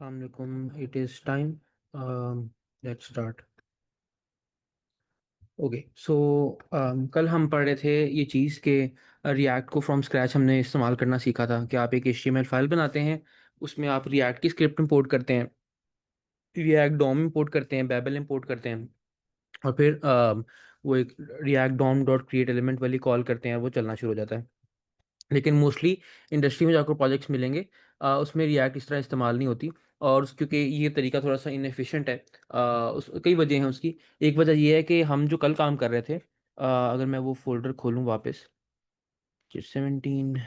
Assalamualaikum. It is time. Let's start. Okay so कल हम पढ़ रहे थे ये चीज़ के रिएक्ट को फ्रॉम स्क्रैच हमने इस्तेमाल करना सीखा था कि आप एक HTML फाइल बनाते हैं, उसमें आप रिएक्ट की स्क्रिप्ट इंपोर्ट करते हैं, रिएक्ट डॉम इंपोर्ट करते हैं, बेबल इंपोर्ट करते हैं और फिर वो एक React DOM dot create element वाली कॉल करते हैं, वो चलना शुरू हो जाता है। लेकिन मोस्टली इंडस्ट्री में जाकर प्रोजेक्ट्स मिलेंगे, उसमें रिएक्ट इस तरह इस्तेमाल नहीं होती। और क्योंकि ये तरीका थोड़ा सा इनएफिशिएंट है, उस कई वजह हैं उसकी। एक वजह ये है कि हम जो कल काम कर रहे थे, अगर मैं वो फोल्डर खोलूँ वापस 17,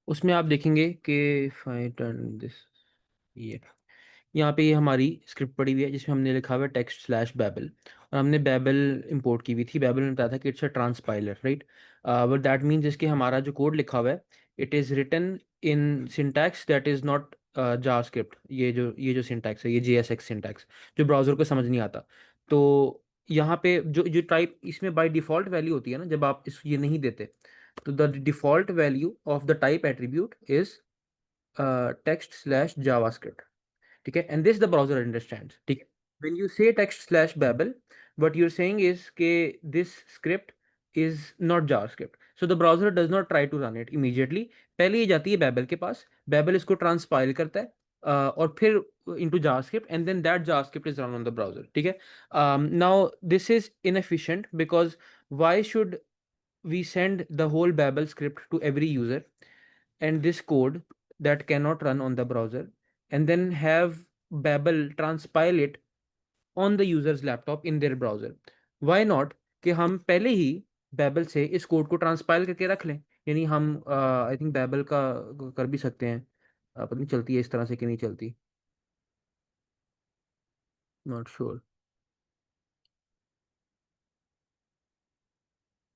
उसमें आप देखेंगे कि फाइल टर्न दिस, ये यहाँ पे ये हमारी स्क्रिप्ट पड़ी हुई है जिसमें हमने लिखा हुआ है टेक्स्ट स्लैश बैबल, और हमने बैबल इंपोर्ट की हुई थी। बैबल में बताया था कि it's a transpiler, right. But that means इसके हमारा जो कोड लिखा हुआ है, it is written in syntax that is not JavaScript. ये जो सिंटैक्स है, ये JSX सिंटैक्स जो ब्राउज़र को समझ नहीं आता। तो यहाँ पे जो जो टाइप इसमें बाय डिफ़ॉल्ट वैल्यू होती है ना, जब आप इस ये नहीं देते, तो the default value of the type attribute is text slash JavaScript, ठीक है। And this the browser understands, ठीक है। व्हेन यू से text slash babel, what you're saying is के this script is not JavaScript, so the browser does not try to run it immediately। पहले ये जाती है babel के पास, babel इसको ट्रांसपाइल करता है और फिर into JavaScript, and then that JavaScript is run on the browser, ठीक है। Now this is inefficient because why should we send the whole babel script to every user and this code that cannot run on the browser, and then have babel transpile it on the user's laptop in their browser? Why not कि हम पहले ही babel से इस code को ट्रांसपाइल करके रख लें। यानी हम आई थिंक babel का कर भी सकते हैं, पता नहीं चलती है इस तरह से कि नहीं चलती, नॉट श्योर।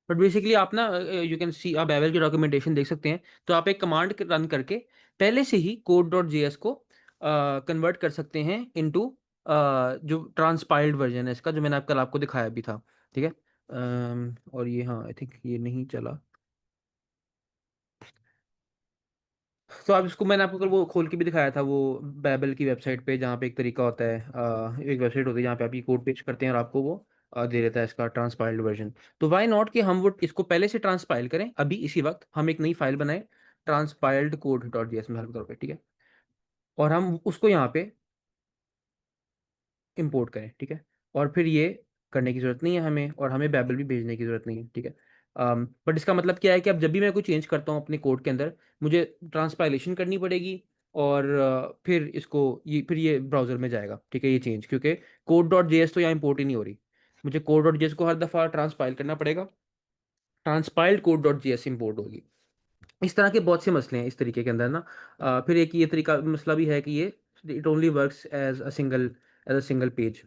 बट बेसिकली आप ना, यू कैन सी, आप बैबल की डॉक्यूमेंटेशन देख सकते हैं। तो आप एक कमांड रन करके पहले से ही code.js को कन्वर्ट कर सकते हैं इनटू जो ट्रांसपाइल्ड वर्जन है इसका, जो मैंने कल आपको दिखाया भी था, ठीक है। और ये, हाँ आई थिंक ये नहीं चला। तो आप इसको, मैंने आपको कल वो खोल के भी दिखाया था, वो बैबल की वेबसाइट पे, जहाँ पे एक तरीका होता है, एक वेबसाइट होती है जहाँ पे आप ये कोड पेस्ट करते हैं और आपको वो दे देता है इसका ट्रांसपाइल्ड वर्जन। तो वाई नॉट कि हम वो इसको पहले से ट्रांसपाइल करें, अभी इसी वक्त हम एक नई फाइल बनाएं ट्रांसपाइल्ड कोड डॉट जेएस में, हल्के तौर पे, ठीक है। और हम उसको यहाँ पे इंपोर्ट करें, ठीक है। और फिर ये करने की ज़रूरत नहीं है हमें, और हमें बैबल भी भेजने की ज़रूरत नहीं है, ठीक है। बट इसका मतलब क्या है कि अब जब भी मैं कोई चेंज करता हूँ अपने कोड के अंदर, मुझे ट्रांसपाइलेशन करनी पड़ेगी, और फिर ये ब्राउज़र में जाएगा, ठीक है, ये चेंज, क्योंकि कोड डॉट जेएस तो यहाँ इंपोर्ट ही नहीं हो रही। मुझे कोड डॉट जेएस को हर दफ़ा ट्रांसपाइल करना पड़ेगा, ट्रांसपाइल्ड कोड डॉट जेएस इंपोर्ट होगी। इस तरह के बहुत से मसले हैं इस तरीके के अंदर ना। फिर एक ये तरीका मसला भी है कि ये it only works as a single page.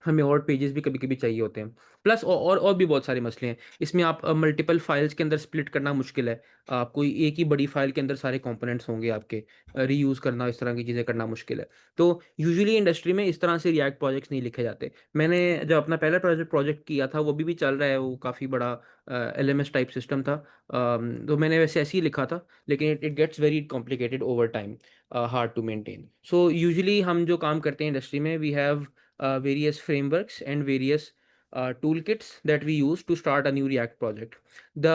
हमें और पेजेस भी कभी-कभी चाहिए होते हैं। प्लस और भी बहुत सारे मसले हैं। इसमें आप मल्टीपल फाइल्स के अंदर स्प्लिट करना मुश्किल है। कोई एक ही बड़ी फाइल के अंदर सारे कंपोनेंट्स होंगे आपके, रीयूज़ करना, इस तरह की चीज़ें करना मुश्किल है। तो यूजुअली इंडस्ट्री में इस तरह से रिएक्ट प्रोजेक्ट्स नहीं लिखे जाते। मैंने जब अपना पहला प्रोजेक्ट किया था, वो अभी भी चल रहा है, वो काफ़ी बड़ा LMS टाइप सिस्टम था। तो मैंने वैसे ऐसे ही लिखा था, लेकिन it it gets very complicated over time, hard to maintain. So usually हम जो काम करते हैं इंडस्ट्री में, we have various frameworks and various toolkits that we use to start a new React project. The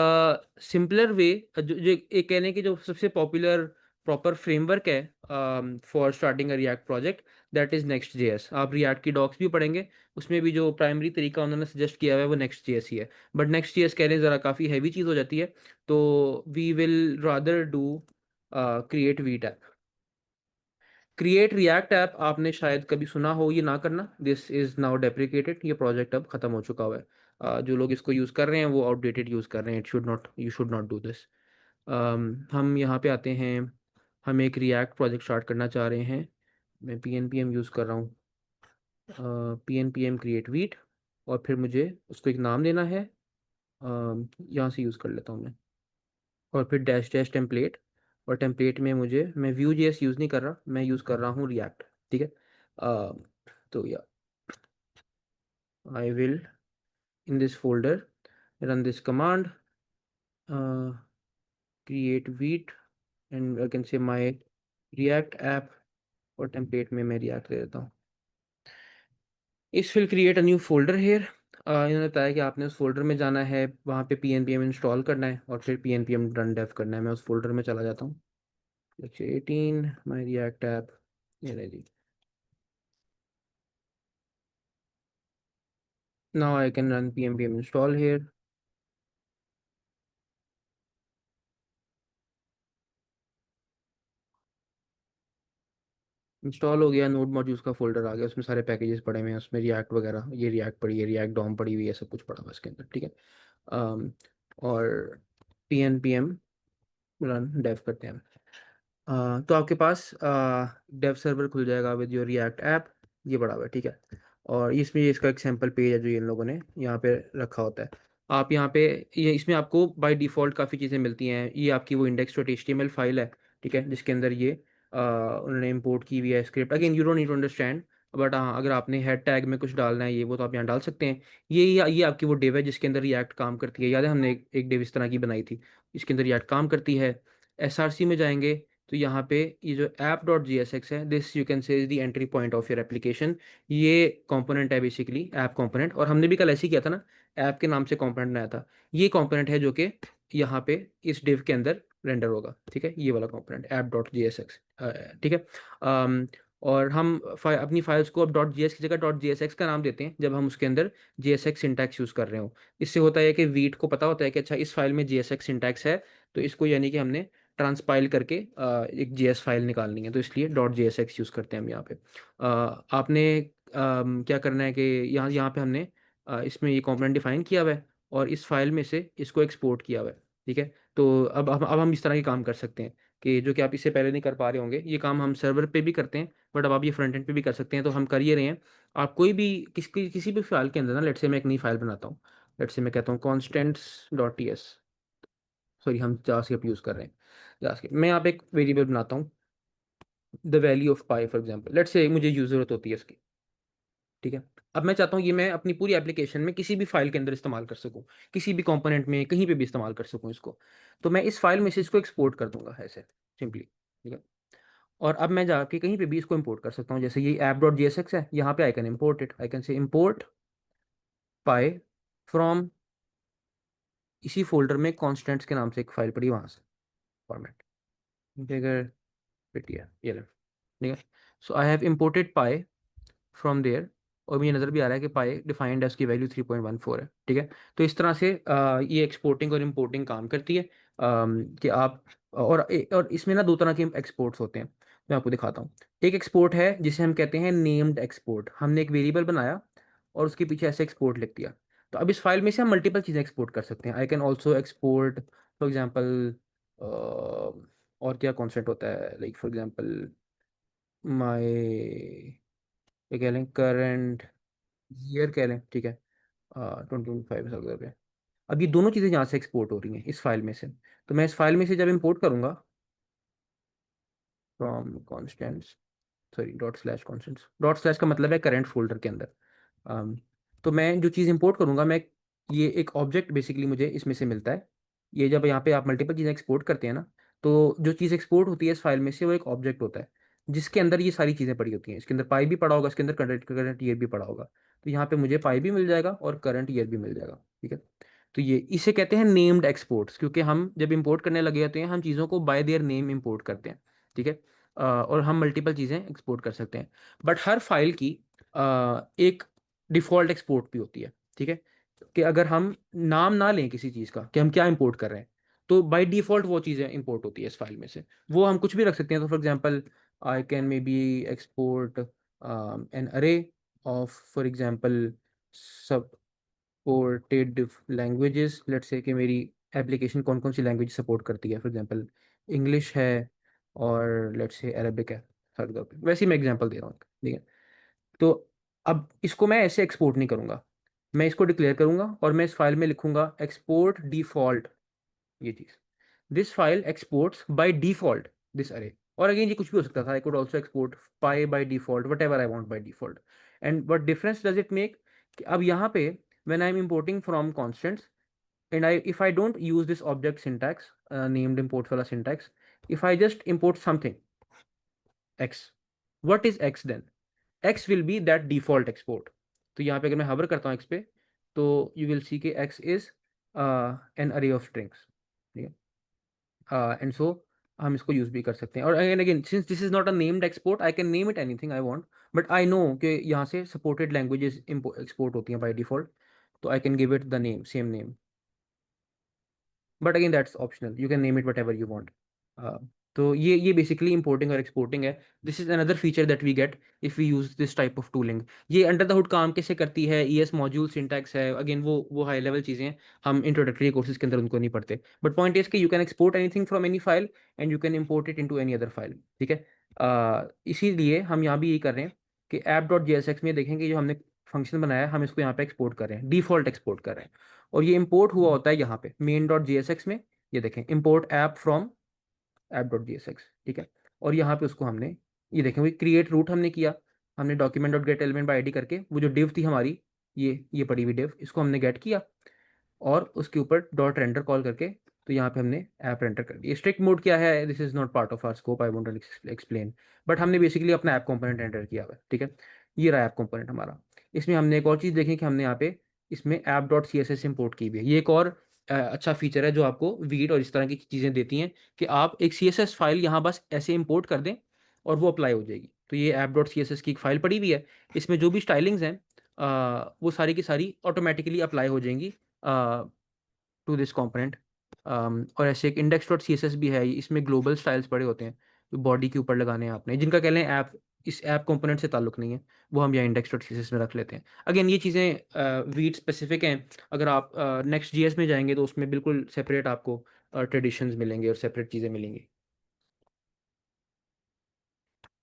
simpler way, जो एक कहने की जो सबसे पॉपुलर प्रॉपर फ्रेमवर्क है for starting a react project, that is Next.js। आप react की docs भी पढ़ेंगे, उसमें भी जो प्राइमरी तरीका उन्होंने सजेस्ट किया हुआ है वो Next.js ही है। बट Next.js कहने ज़रा काफ़ी हैवी चीज़ हो जाती है, तो we will rather do create Vite app. Create React app आपने शायद कभी सुना हो, ये ना करना, दिस इज़ नाउ डेप्रिकेटेड, ये प्रोजेक्ट अब ख़त्म हो चुका हुआ है। जो लोग इसको यूज़ कर रहे हैं वो आउटडेटेड यूज़ कर रहे हैं, you should not do this. हम यहाँ पे आते हैं, हम एक रिएक्ट प्रोजेक्ट स्टार्ट करना चाह रहे हैं। मैं pnpm यूज़ कर रहा हूँ, pnpm क्रिएट वीट, और फिर मुझे उसको एक नाम देना है। यहाँ से यूज़ कर लेता हूँ मैं, और फिर डैश डैश टेम्पलेट, और टेम्पलेट में मैं व्यू जेएस यूज़ नहीं कर रहा, मैं यूज़ कर रहा हूँ रिएक्ट, ठीक है। तो या I will in this folder run this command, create vite, and I can say my react app और टेम्पलेट में मैं रिएक्ट दे देता हूँ। This will create a new folder here. इन्होंने बताया कि आपने उस फोल्डर में जाना है, वहाँ पे pnpm इंस्टॉल करना है और फिर pnpm रन डेव करना है। मैं उस फोल्डर में चला जाता हूँ, लेक्चर 18 माई रिएक्ट ऐप, ये रही जी। Now I can run pnpm install here. Install हो गया, नोड मॉड्यूल्स का फोल्डर आ गया, उसमें सारे पैकेजेस पड़े हुए हैं, उसमें रिएक्ट वगैरह, ये रिएक्ट पड़ी है, रिएक्ट डॉम पड़ी हुई है, सब कुछ पड़ा हुआ है इसके अंदर, ठीक है। और pnpm रन डेव करते हैं। तो आपके पास डेव सर्वर खुल जाएगा विद योर रिएक्ट ऐप, ये बड़ा हुआ है, ठीक है। और इसमें ये इसका एक सैम्पल पेज है जो इन लोगों ने यहाँ पे रखा होता है। आप यहाँ पे, ये इसमें आपको बाय डिफ़ॉल्ट काफ़ी चीज़ें मिलती हैं। ये आपकी वो इंडेक्स डॉट एचटीएमएल फाइल है, ठीक है, जिसके अंदर ये उन्होंने इंपोर्ट की हुई है script. Again you don't need to understand, but हाँ, अगर आपने हेड टैग में कुछ डालना है ये वो, तो आप यहाँ डाल सकते हैं। ये आपकी वो डिव है जिसके अंदर रिएक्ट काम करती है। याद है हमने एक डिव इस तरह की बनाई थी, इसके अंदर रिएक्ट काम करती है। एसआरसी में जाएंगे तो यहाँ पे ये जो app dot J S X है, this you can say is the entry point of your application. ये कंपोनेंट है बेसिकली, ऐप कंपोनेंट। और हमने भी कल ऐसे ही किया था ना, ऐप के नाम से कंपोनेंट बनाया था। ये कंपोनेंट है जो कि यहाँ पे इस डिव के अंदर रेंडर होगा, ठीक है, ये वाला component app dot J S x, ठीक है। और हम अपनी फाइल्स को अब डॉट जी एस की जगह डॉट जी एस एक्स का नाम देते हैं जब हम उसके अंदर जी एस एक्स सिंटैक्स यूज़ कर रहे हो। इससे होता है कि वीट को पता होता है कि अच्छा इस फाइल में जी एस एक्स सिंटैक्स है, तो इसको यानी कि हमने ट्रांसपाइल करके एक जीएस फाइल निकालनी है, तो इसलिए dot J S x use करते हैं हम यहाँ पे। आपने क्या करना है कि यहाँ यहाँ पे हमने इसमें ये कंपोनेंट डिफाइन किया हुआ है और इस फाइल में से इसको एक्सपोर्ट किया हुआ है, ठीक है। तो अब हम इस तरह के काम कर सकते हैं कि जो कि आप इससे पहले नहीं कर पा रहे होंगे। ये काम हम सर्वर पे भी करते हैं, बट अब आप ये फ्रंट एंड पे भी कर सकते हैं, तो हम कर ये रहे हैं। आप कोई भी किसी भी फाइल के अंदर ना, लेट से मैं एक नई फाइल बनाता हूँ, लेट से मैं कहता हूँ constants dot T S, sorry हम जावास्क्रिप्ट यूज़ कर रहे हैं जावास्क्रिप्ट। मैं यहाँ पे एक वेरिएबल बनाता हूँ, the value of pi for example, let's say मुझे ज़रूरत होती है इसकी, ठीक है। अब मैं चाहता हूँ ये मैं अपनी पूरी एप्लीकेशन में किसी भी फाइल के अंदर इस्तेमाल कर सकूँ, किसी भी कंपोनेंट में कहीं पे भी इस्तेमाल कर सकूँ इसको। तो मैं इस फाइल में से इसको एक्सपोर्ट कर दूंगा ऐसे सिंपली, ठीक है। और अब मैं जाके कहीं पे भी इसको इंपोर्ट कर सकता हूँ, जैसे ये app dot J S X है, यहाँ पे I can import it, I can say import pi from, इसी फोल्डर में कॉन्स्टेंट्स के नाम से एक फाइल पड़ी, वहाँ से फॉर्मेट बिगर पिटिया ये रहा, ठीक है। So I have imported pi from there, और मुझे नज़र भी आ रहा है कि पाई डिफाइंड एज की वैल्यू 3.14 है, ठीक है। तो इस तरह से ये एक्सपोर्टिंग और इम्पोर्टिंग काम करती है, कि आप, और इसमें ना दो तरह के एक्सपोर्ट्स होते हैं, मैं आपको दिखाता हूँ। एक एक्सपोर्ट है जिसे हम कहते हैं नेम्ड एक्सपोर्ट, हमने एक वेरिएबल बनाया और उसके पीछे ऐसे एक्सपोर्ट लिख दिया। तो अब इस फाइल में से हम मल्टीपल चीज़ें एक्सपोर्ट कर सकते हैं। I can also export for example, और क्या कॉन्सेप्ट होता है, लाइक फॉर एग्जाम्पल माई, ये कह लें करंट ईयर कह लें, ठीक है, 2025 अगर पे। अब ये दोनों चीज़ें यहाँ से एक्सपोर्ट हो रही हैं इस फाइल में से। तो मैं इस फाइल में से जब इंपोर्ट करूँगा from constants, sorry dot slash constants, dot slash का मतलब है करंट फोल्डर के अंदर। तो मैं जो चीज़ इंपोर्ट करूँगा, मैं ये एक ऑब्जेक्ट बेसिकली मुझे इसमें से मिलता है। ये जब यहाँ पे आप मल्टीपल चीज़ें एक्सपोर्ट करते हैं ना, तो जो चीज़ एक्सपोर्ट होती है इस फाइल में से वो एक ऑब्जेक्ट होता है जिसके अंदर ये सारी चीज़ें पड़ी होती हैं। इसके अंदर पाई भी पड़ा होगा, इसके अंदर करंट करंट ईयर भी पड़ा होगा। तो यहाँ पे मुझे पाई भी मिल जाएगा और करंट ईयर भी मिल जाएगा, ठीक है। तो ये इसे कहते हैं नेम्ड एक्सपोर्ट्स, क्योंकि हम जब इंपोर्ट करने लगे होते हैं हम चीज़ों को बाय देयर नेम इंपोर्ट करते हैं, ठीक है। और हम मल्टीपल चीज़ें एक्सपोर्ट कर सकते हैं, बट हर फाइल की एक डिफ़ॉल्ट एक्सपोर्ट भी होती है, ठीक है। कि अगर हम नाम ना लें किसी चीज़ का कि हम क्या इंपोर्ट कर रहे हैं, तो बाय डिफ़ॉल्ट वो चीज़ें इंपोर्ट होती है इस फाइल में से। वो हम कुछ भी रख सकते हैं। तो for example I can maybe export an array of for example supported languages, let's say कि मेरी एप्लीकेशन कौन कौन सी लैंग्वेज सपोर्ट करती है। फॉर एग्जांपल इंग्लिश है और लेट्स से अरबिक है, हर तौर पे वैसे ही मैं एग्जांपल दे रहा हूँ, ठीक है। तो अब इसको मैं ऐसे एक्सपोर्ट नहीं करूँगा, मैं इसको डिक्लेयर करूँगा और मैं इस फाइल में लिखूंगा एक्सपोर्ट डिफ़ॉल्ट, ये चीज़, this file exports by default this array. और अगेन ये कुछ भी हो सकता था, I could also export pi by default, whatever I want by default. And what difference does it make, कि अब यहाँ पे when I am importing from constants, and if I don't use this object syntax, named import वाला syntax, if I just import something x, what is X then? X will be that default export. तो यहाँ पे अगर मैं हवर करता हूँ x पे, तो यू विल सी कि x is an array of strings, ठीक है। एंड सो हम इसको यूज भी कर सकते हैं। और again again since this is not a named export, I can name it anything I want, but I know कि यहाँ से सपोर्टेड लैंग्वेजेस एक्सपोर्ट होती हैं बाय डिफॉल्ट, तो I can give it the name, same name, but again that's optional, you can name it whatever you want. तो ये basically importing और exporting है। This is another feature that we get if we use this type of tooling. ये under the hood काम कैसे करती है, ES module syntax है, अगेन वो हाई लेवल चीज़ें हैं, हम इंट्रोडक्टरी कोर्सेज के अंदर उनको नहीं पढ़ते। बट पॉइंट इज कि you can export anything from any file and you can import it into any other file, ठीक है। इसीलिए हम यहाँ भी यही कर रहे हैं कि app.jsx में देखेंगे जो हमने फंक्शन बनाया है, हम इसको यहाँ पे एक्सपोर्ट कर रहे हैं, डिफॉल्ट एक्सपोर्ट कर रहे हैं, और ये इंपोर्ट हुआ होता है यहाँ पे main.jsx में। ये देखें, import app from app.jsx, ठीक है। और यहाँ पे उसको हमने, ये देखें, वही क्रिएट रूट हमने किया, हमने document dot gate element by ID करके वो जो डिव थी हमारी, ये पड़ी हुई डिव, इसको हमने गेट किया और उसके ऊपर डॉट रेंडर कॉल करके, तो यहाँ पे हमने ऐप रेंडर कर दिया। स्ट्रिक्ट मोड क्या है, this is not part of our scope, I won't explain, but हमने बेसिकली अपना ऐप कंपोनेंट रेंडर किया हुआ है, ठीक है। ये रहा ऐप कंपोनेंट हमारा। इसमें हमने एक और चीज़ देखी कि हमने यहाँ पे इसमें ऐप डॉट CSS इम्पोर्ट की भी है। ये एक और अच्छा फीचर है जो आपको वीट और इस तरह की चीज़ें देती हैं कि आप एक CSS फाइल यहाँ बस ऐसे इम्पोर्ट कर दें और वो अप्लाई हो जाएगी। तो ये ऐप डॉट CSS की एक फाइल पड़ी हुई है, इसमें जो भी स्टाइलिंग्स हैं वो सारी की सारी ऑटोमेटिकली अप्लाई हो जाएंगी टू दिस कंपोनेंट। और ऐसे एक इंडेक्स डॉट CSS भी है, इसमें ग्लोबल स्टाइल्स पड़े होते हैं जो बॉडी के ऊपर लगाने हैं आपने, जिनका कह लें ऐप, इस ऐप कंपोनेंट से ताल्लुक नहीं है, वो हम यहाँ इंडेक्स डॉट CSS में रख लेते हैं। अगेन ये चीज़ें वीट स्पेसिफिक हैं। अगर आप नेक्स्ट JS में जाएंगे तो उसमें बिल्कुल सेपरेट आपको ट्रेडिशंस मिलेंगे और सेपरेट चीज़ें मिलेंगी,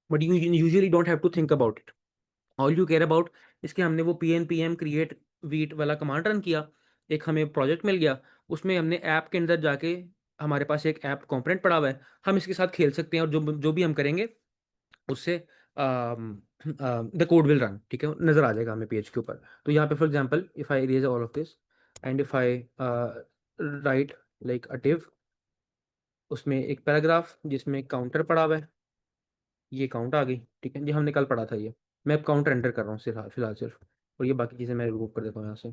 but you usually don't have to think about it. All you care about, इसके हमने वो pnpm क्रिएट वीट वाला कमांड रन किया, एक हमें प्रोजेक्ट मिल गया, उसमें हमने ऐप के अंदर जाके, हमारे पास एक ऐप कंपोनेंट पड़ा हुआ है, हम इसके साथ खेल सकते हैं, और जो जो भी हम करेंगे उससे द कोड विल रन, ठीक है, नज़र आ जाएगा हमें पेज के ऊपर। तो यहाँ पे for example if I erase all of this and if I right like a div, उसमें एक पैराग्राफ जिसमें काउंटर पड़ा हुआ है, ये काउंट आ गई, ठीक है, ये हमने कल पढ़ा था। ये मैं अब काउंटर एंटर कर रहा हूँ सिर्फ फिलहाल सिर्फ, और ये बाकी चीज़ें मैं रिमूव कर देता हूँ यहाँ से।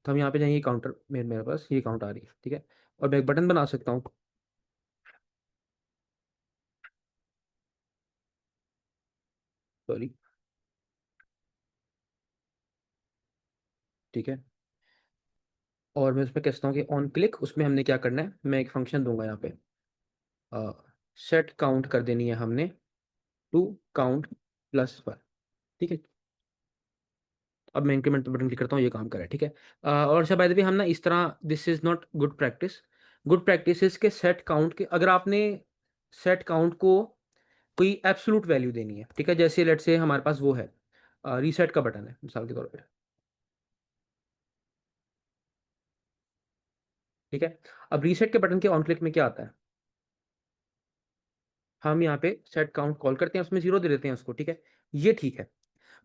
तो हम यहाँ पे जाएंगे, काउंटर मेरे पास ये काउंट आ रही है, ठीक है, और मैं एक बटन बना सकता हूँ, सॉरी, ठीक है। और मैं उसमें कह सकता हूँ कि ऑन क्लिक, उसमें हमने क्या करना है, मैं एक फंक्शन दूंगा यहाँ पे, सेट काउंट कर देनी है हमने टू काउंट +1, ठीक है। अब मैं इंक्रीमेंट बटन क्लिक करता हूँ, ये काम करे, ठीक है। और अच्छा बाय द वे, हम ना इस तरह, this is not good practice. Good practice is के सेट काउंट के, अगर आपने सेट काउंट को कोई एब्सोलूट वैल्यू देनी है, ठीक है, जैसे लेट्स से हमारे पास वो है, रीसेट का बटन है मिसाल के तौर पे, ठीक है। अब रीसेट के बटन के ऑन क्लिक में क्या आता है, हम यहाँ पे सेट काउंट कॉल करते हैं, उसमें 0 दे देते हैं उसको, ठीक है, ये ठीक है।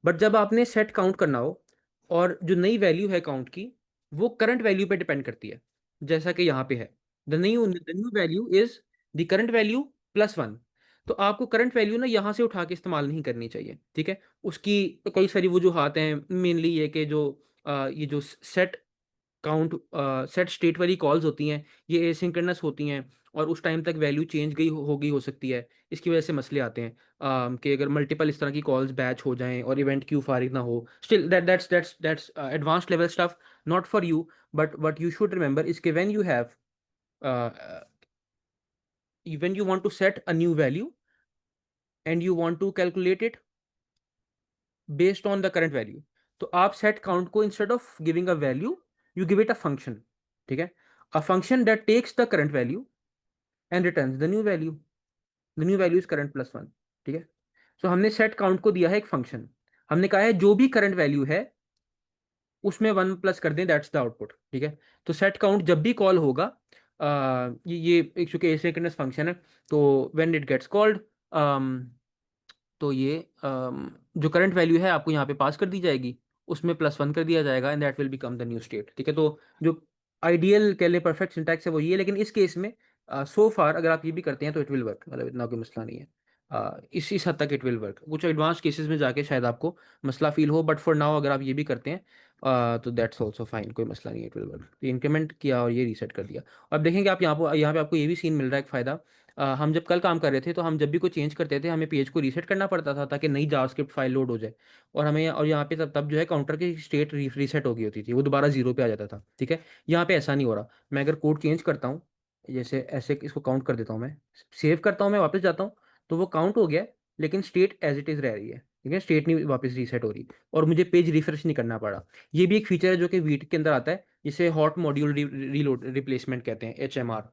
बट जब आपने सेट काउंट करना हो और जो नई वैल्यू है काउंट की, वो करंट वैल्यू पे डिपेंड करती है, जैसा कि यहाँ पे है, the new value is the current value +1। तो आपको करंट वैल्यू ना यहाँ से उठा के इस्तेमाल नहीं करनी चाहिए, ठीक है। उसकी कई सारी वजूहात हैं, मेनली ये कि जो ये जो सेट काउंट सेट स्टेट वाली कॉल्स होती हैं, ये एसिंक्रोनस होती हैं, और उस टाइम तक वैल्यू चेंज हो सकती है, इसकी वजह से मसले आते हैं। कि अगर मल्टीपल इस तरह की कॉल्स बैच हो जाएं और इवेंट क्यू फारिग ना हो, still that's advanced level stuff, not for you, but what you should remember is के when you have when you want to set a new value and you want to calculate it based on the current value, तो आप set count को instead of giving a value you give it a function, ठीक है, a function that takes the current value and returns the new value, the new value is current +1, ठीक है। सो हमने set count को दिया है एक फंक्शन, हमने कहा है जो भी करंट वैल्यू है उसमें 1 प्लस कर दें, दैट्स द आउटपुट, ठीक है। तो सेट काउंट जब भी कॉल होगा, ये एक चूंकि एसिंक्रोनस फंक्शन है, तो व्हेन इट गेट्स कॉल्ड, तो ये जो करंट वैल्यू है आपको यहाँ पे पास कर दी जाएगी, उसमें +1 कर दिया जाएगा and that will become the new state, ठीक है। तो जो आइडियल कह लें परफेक्ट सिंटैक्स है वो ये है, लेकिन इस केस में सो फार अगर आप ये भी करते हैं तो इट विल वर्क, मतलब इतना कोई मसला नहीं है। इस हद तक इट विल वर्क। कुछ एडवांस केसेस में जाके शायद आपको मसला फील हो, बट फॉर नाउ अगर आप ये भी करते हैं तो दैट्स ऑल्सो फाइन, कोई मसला नहीं है, इट विल वर्क। तो इंक्रीमेंट किया और ये रीसेट कर दिया। अब देखेंगे आप यहाँ पे आपको ये भी सीन मिल रहा है एक फ़ायदा। हम जब कल काम कर रहे थे तो हम जब भी कोई चेंज करते थे हमें पेज को रीसेट करना पड़ता था ताकि नई जावास्क्रिप्ट फाइल लोड हो जाए। और यहाँ पे तब तब जो है काउंटर की स्टेट रीसेट हो गई होती थी, वो दोबारा जीरो पे आ जाता था। ठीक है, यहाँ पे ऐसा नहीं हो रहा। मैं अगर कोड चेंज करता हूँ, जैसे ऐसे इसको काउंट कर देता हूँ, मैं सेव करता हूँ, मैं वापस जाता हूँ, तो वो काउंट हो गया है, लेकिन स्टेट एज इट इज़ रह रही है। ठीक है, स्टेट नहीं वापस रीसेट हो रही, और मुझे पेज रिफ्रेश नहीं करना पड़ा। ये भी एक फीचर है जो कि वीट के अंदर आता है, जिसे हॉट मॉड्यूल रीलोड रिप्लेसमेंट कहते हैं, HMR।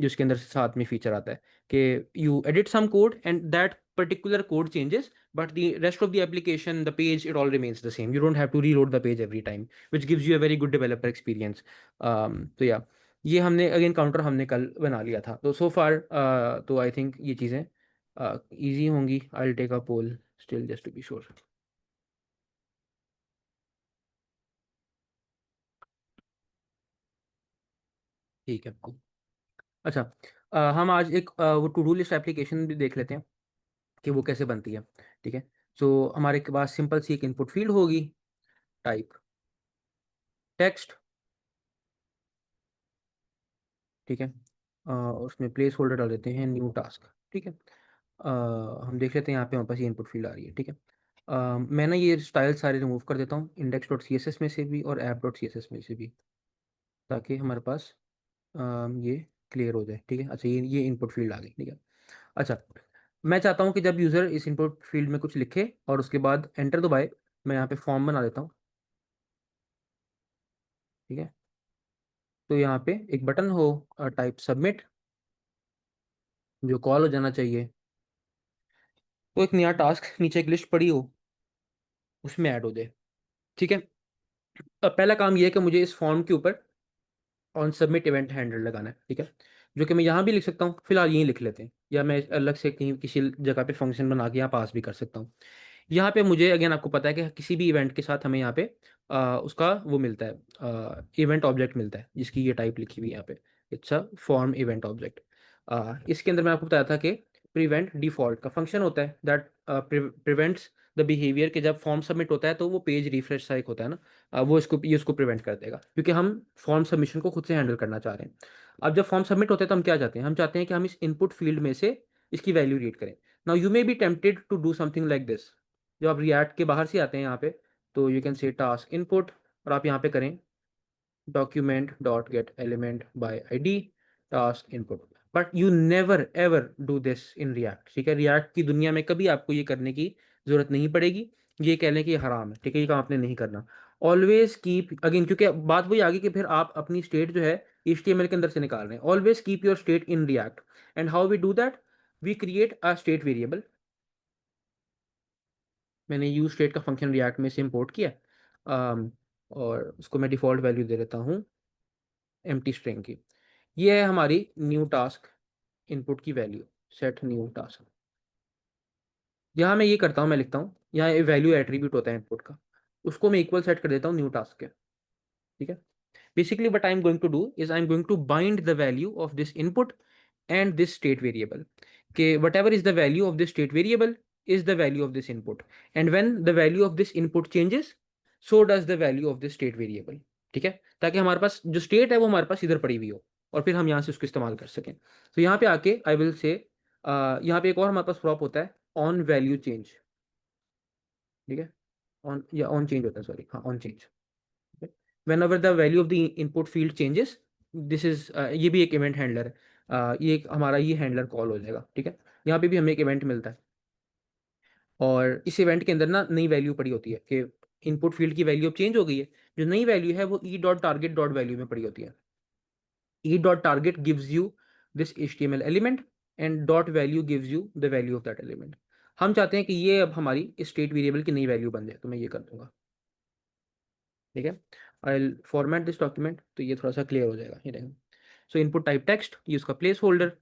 जिसके अंदर साथ में फीचर आता है कि you edit some code and that particular code changes, but the rest of the application, the page, it all remains the same. You don't have to reload the page every time, which gives you a very good developer experience. तो या ये हमने again counter हमने कल बना लिया था। तो सो फार तो आई थिंक ये चीज़ें इजी होंगी। I will take a poll still just to be sure. ठीक है। अच्छा, हम आज एक वो टू डू लिस्ट एप्लीकेशन भी देख लेते हैं कि वो कैसे बनती है। ठीक है, सो हमारे के पास सिंपल सी एक इनपुट फील्ड होगी, टाइप टेक्स्ट। ठीक है, उसमें प्लेस होल्डर डाल देते हैं न्यू टास्क। ठीक है, हम देख लेते हैं यहाँ पे हमारे पास ये इनपुट फील्ड आ रही है। ठीक है, मैं ना ये स्टाइल सारे रिमूव कर देता हूँ, index dot C S S में से भी और app dot C S S में से भी, ताकि हमारे पास ये क्लियर हो जाए। ठीक है, अच्छा ये इनपुट फील्ड आ गई। ठीक है, अच्छा, मैं चाहता हूँ कि जब यूज़र इस इनपुट फील्ड में कुछ लिखे और उसके बाद एंटर दबाए, मैं यहाँ पे फॉर्म बना देता हूँ। ठीक है, तो यहाँ पे एक बटन हो टाइप सबमिट, जो कॉल हो जाना चाहिए, तो एक नया टास्क नीचे एक लिस्ट पड़ी हो उसमें ऐड हो जाए। ठीक है, अब पहला काम ये है कि मुझे इस फॉर्म के ऊपर ऑन सबमिट इवेंट हैंडलर लगाना है। ठीक है, जो कि मैं यहाँ भी लिख सकता हूँ, फिलहाल यहीं लिख लेते हैं, या मैं अलग से कहीं किसी जगह पे फंक्शन बना के यहाँ पास भी कर सकता हूँ। यहाँ पे मुझे अगेन आपको पता है कि किसी भी इवेंट के साथ हमें यहाँ पे उसका वो मिलता है, इवेंट ऑब्जेक्ट मिलता है, जिसकी ये टाइप लिखी हुई है यहाँ पे, it's a form event object. इसके अंदर मैं आपको बताया था कि प्रिवेंट डिफॉल्ट का फंक्शन होता है दैट प्रिवेंट्स द बिहेवियर के जब फॉर्म सबमिट होता है तो वो पेज रिफ्रेश सा एक होता है ना, वो इसको प्रिवेंट कर देगा, क्योंकि हम फॉर्म सबमिशन को खुद से हैंडल करना चाह रहे हैं। अब जब फॉर्म सबमिट होता है तो हम क्या चाहते हैं, हम चाहते हैं कि हम इस इनपुट फील्ड में से इसकी वैल्यू रीड करें। Now you may be tempted to do something like this. जब आप रिएक्ट के बाहर से आते हैं यहाँ पे, तो यू कैन से टास्क इनपुट, और आप यहाँ पे करें document dot get element by id task input, but you never ever do this in React. ठीक है, रिएक्ट की दुनिया में कभी आपको ये करने की जरूरत नहीं पड़ेगी। ये कह लें कि ये हराम है। ठीक है, ये काम आपने नहीं करना। ऑलवेज कीप अगेन, क्योंकि बात वही आ गई कि फिर आप अपनी स्टेट जो है HTML के अंदर से निकाल रहे हैं। Always keep your state in React, and how we do that, we create a state variable. मैंने यूज स्टेट का फंक्शन रिएक्ट में से इम्पोर्ट किया, और उसको मैं डिफ़ॉल्ट वैल्यू दे देता हूँ एम्प्टी स्ट्रिंग की। ये है हमारी न्यू टास्क इनपुट की वैल्यू, सेट न्यू टास्क। यहाँ मैं ये करता हूँ, मैं लिखता हूँ यहाँ वैल्यू एट्रीब्यूट होता है इनपुट का, उसको मैं इक्वल सेट कर देता हूँ न्यू टास्क के। ठीक है, basically what I'm going to do is I'm going to bind the value of this input and this state variable. Okay, whatever is the value of this state variable is the value of this input, and when the value of this input changes, so does the value of this state variable. ठीक है, ताकि हमारे पास जो state है वो हमारे पास इधर पड़ी हुई हो, और फिर हम यहाँ से उसको इस्तेमाल कर सकें। तो यहाँ पे आके आई विल से, यहाँ पे एक और हमारे पास प्रॉप होता है ऑन वैल्यू चेंज। ठीक है, ऑन या ऑन चेंज होता है, सॉरी, हाँ on change. whenever the value of the input field changes, this is ये भी एक इवेंट हैंडलर है, ये एक हमारा ये हैंडलर कॉल हो जाएगा। ठीक है, यहाँ पे भी हमें एक इवेंट मिलता है, और इस इवेंट के अंदर ना नई वैल्यू पड़ी होती है कि इनपुट फील्ड की वैल्यू अब चेंज हो गई है। जो नई वैल्यू है वो ई डॉट टारगेट डॉट वैल्यू में पड़ी होती है। E dot target gives you this HTML element, and dot value gives you the value of that element. हम चाहते हैं कि ये अब हमारी स्टेट वेरिएबल की नई वैल्यू बन जाए, तो मैं ये कर दूंगा। ठीक है, आई फॉर्मेट दिस डॉक्यूमेंट, तो ये थोड़ा सा क्लियर हो जाएगा, ये देखें। सो इनपुट टाइप टेक्स्ट, ये उसका प्लेस होल्डर,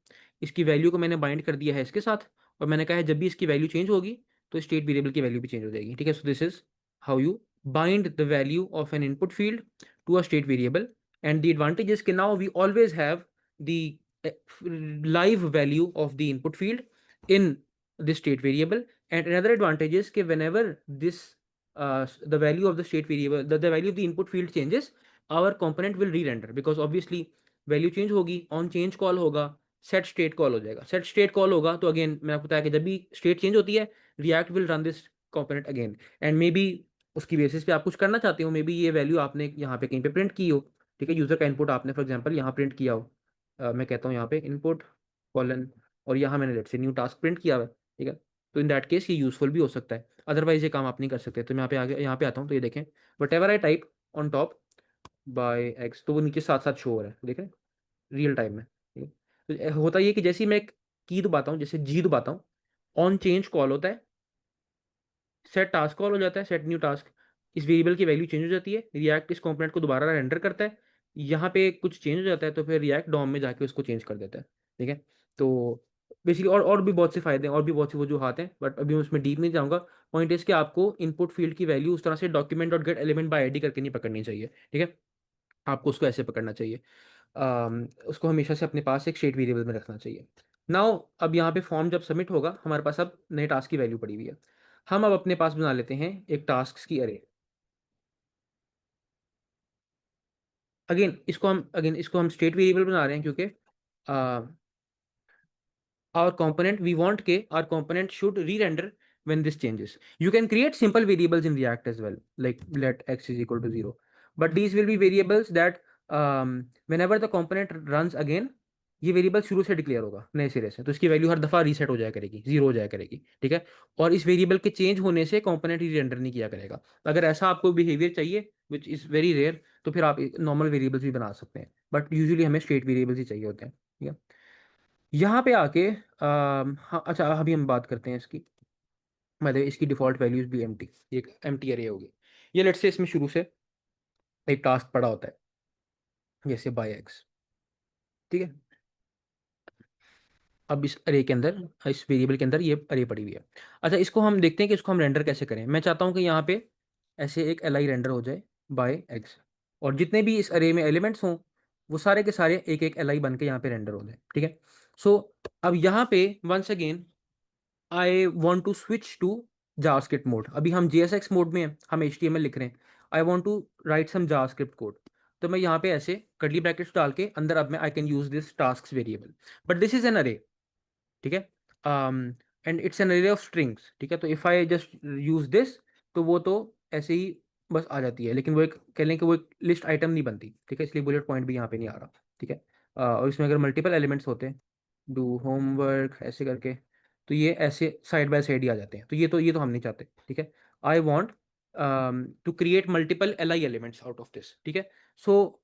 इसकी वैल्यू को मैंने बाइंड कर दिया है इसके साथ, और मैंने कहा है जब भी इसकी वैल्यू चेंज होगी तो स्टेट वेरिएबल की वैल्यू भी चेंज हो जाएगी। ठीक है, so this is how you bind the value of an input field to a state variable, and the advantage is कि now we always have the live value of the input field in this state variable. And another advantage is कि whenever this the value of the state variable, the value of the input field changes, our component will re-render, because obviously value change होगी, on change call होगा, set state call हो जाएगा। Set state call होगा तो again मैंने आपको बताया कि जब भी स्टेट चेंज होती है, react will run this component again, and may be उसकी बेसिस पे आप कुछ करना चाहते हो, मे बी ये वैल्यू आपने यहाँ पे कहीं पे प्रिंट की हो, ठीक है, यूजर का इनपुट आपने फॉर एग्जांपल यहाँ प्रिंट किया हो। मैं कहता हूँ यहाँ पे इनपुट कॉलन, और यहाँ मैंने let's say new task print किया हुआ है, ठीक है। तो इन दैट केस ये यूजफुल भी हो सकता है, अदरवाइज ये काम आप नहीं कर सकते। तो मैं यहाँ पे आगे यहाँ पे आता हूँ, तो ये देखें what ever I type on top bye x, तो वो नीचे साथ साथ शो हो रहा है, देखें रियल टाइम में, ठीक है। तो होता ये कि जैसे ही मैं एक की दबाता हूँ, जैसे जी दबाता हूँ, ऑन चेंज कॉल होता है, सेट टास्क कॉल हो जाता है, सेट न्यू टास्क, इस वेरिएबल की वैल्यू चेंज हो जाती है, रिएक्ट इस कंपोनेंट को दोबारा रेंडर करता है, यहाँ पे कुछ चेंज हो जाता है, तो फिर रिएक्ट डॉम में जाके उसको चेंज कर देता है, ठीक है। तो बेसिकली और भी बहुत से फायदे हैं, और भी बहुत सी वजूहात हैं, बट अभी मैं उसमें डीप नहीं जाऊँगा। पॉइंट इज कि आपको इनपुट फील्ड की वैल्यू उस तरह से document dot gate element by ID करके नहीं पकड़नी चाहिए, ठीक है। आपको उसको ऐसे पकड़ना चाहिए, उसको हमेशा से अपने पास एक स्टेट वेरिएबल में रखना चाहिए। नाउ अब यहाँ पे फॉर्म जब सबमिट होगा, हमारे पास अब नए टास्क की वैल्यू पड़ी हुई है। हम अब अपने पास बना लेते हैं एक टास्क की अरे। अगेन इसको हम स्टेट वेरिएबल बना रहे हैं, क्योंकि our component, we want k our component should re-render when this changes. You can create simple variables in React as well, like let x is equal to 0, but these will be variables that whenever the component runs again, ये variable शुरू से declare होगा नए सिरे से, तो इसकी value हर दफा रीसेट हो जाया करेगी, जीरो हो जाया करेगी, ठीक है। और इस वेरिएबल के चेंज होने से कंपोनेंट ही रेंडर नहीं किया करेगा। अगर ऐसा आपको बिहेवियर चाहिए विच इज़ वेरी रेयर, तो फिर आप नॉर्मल वेरिएबल्स भी बना सकते हैं, बट यूजुअली हमें स्टेट वेरिएबल्स ही चाहिए होते हैं, ठीक है। यहाँ पे आके हाँ अच्छा, अभी हम बात करते हैं इसकी, मतलब इसकी डिफ़ॉल्ट वैल्यूज भी एम्प्टी, एक एम्प्टी अरे होगी। ये लेट्स से इसमें शुरू से एक टास्क पड़ा होता है, जैसे बाय एक्स, ठीक है। अब इस अरे के अंदर, इस वेरिएबल के अंदर ये अरे पड़ी हुई है। अच्छा, इसको हम देखते हैं कि इसको हम रेंडर कैसे करें। मैं चाहता हूँ कि यहाँ पे ऐसे एक एल आई रेंडर हो जाए बाय एक्स, और जितने भी इस अरे में एलिमेंट्स हों, वो सारे के सारे एक एक एल आई बन के यहाँ पे रेंडर हो जाए, ठीक है। सो अब यहाँ पे once again I want to switch to JavaScript mode. अभी हम JSX मोड में हैं, हम HTML लिख रहे हैं, I want to write some JavaScript code. तो मैं यहाँ पे ऐसे कर्ली ब्रैकेट्स डाल के अंदर अब मैं I can use this task variable, but this is an अरे, ठीक है। And it's an array of strings, ठीक है। तो if I just use this, तो वो तो ऐसे ही बस आ जाती है, लेकिन वो एक कह लें कि वो एक लिस्ट आइटम नहीं बनती, ठीक है, इसलिए बुलेट पॉइंट भी यहाँ पे नहीं आ रहा, ठीक है। और इसमें अगर मल्टीपल एलिमेंट्स होते हैं, डू होमवर्क ऐसे करके, तो ये ऐसे साइड बाय साइड ही आ जाते हैं, तो ये तो हम नहीं चाहते, ठीक है। I want to create multiple L I elements out of this, ठीक है। सो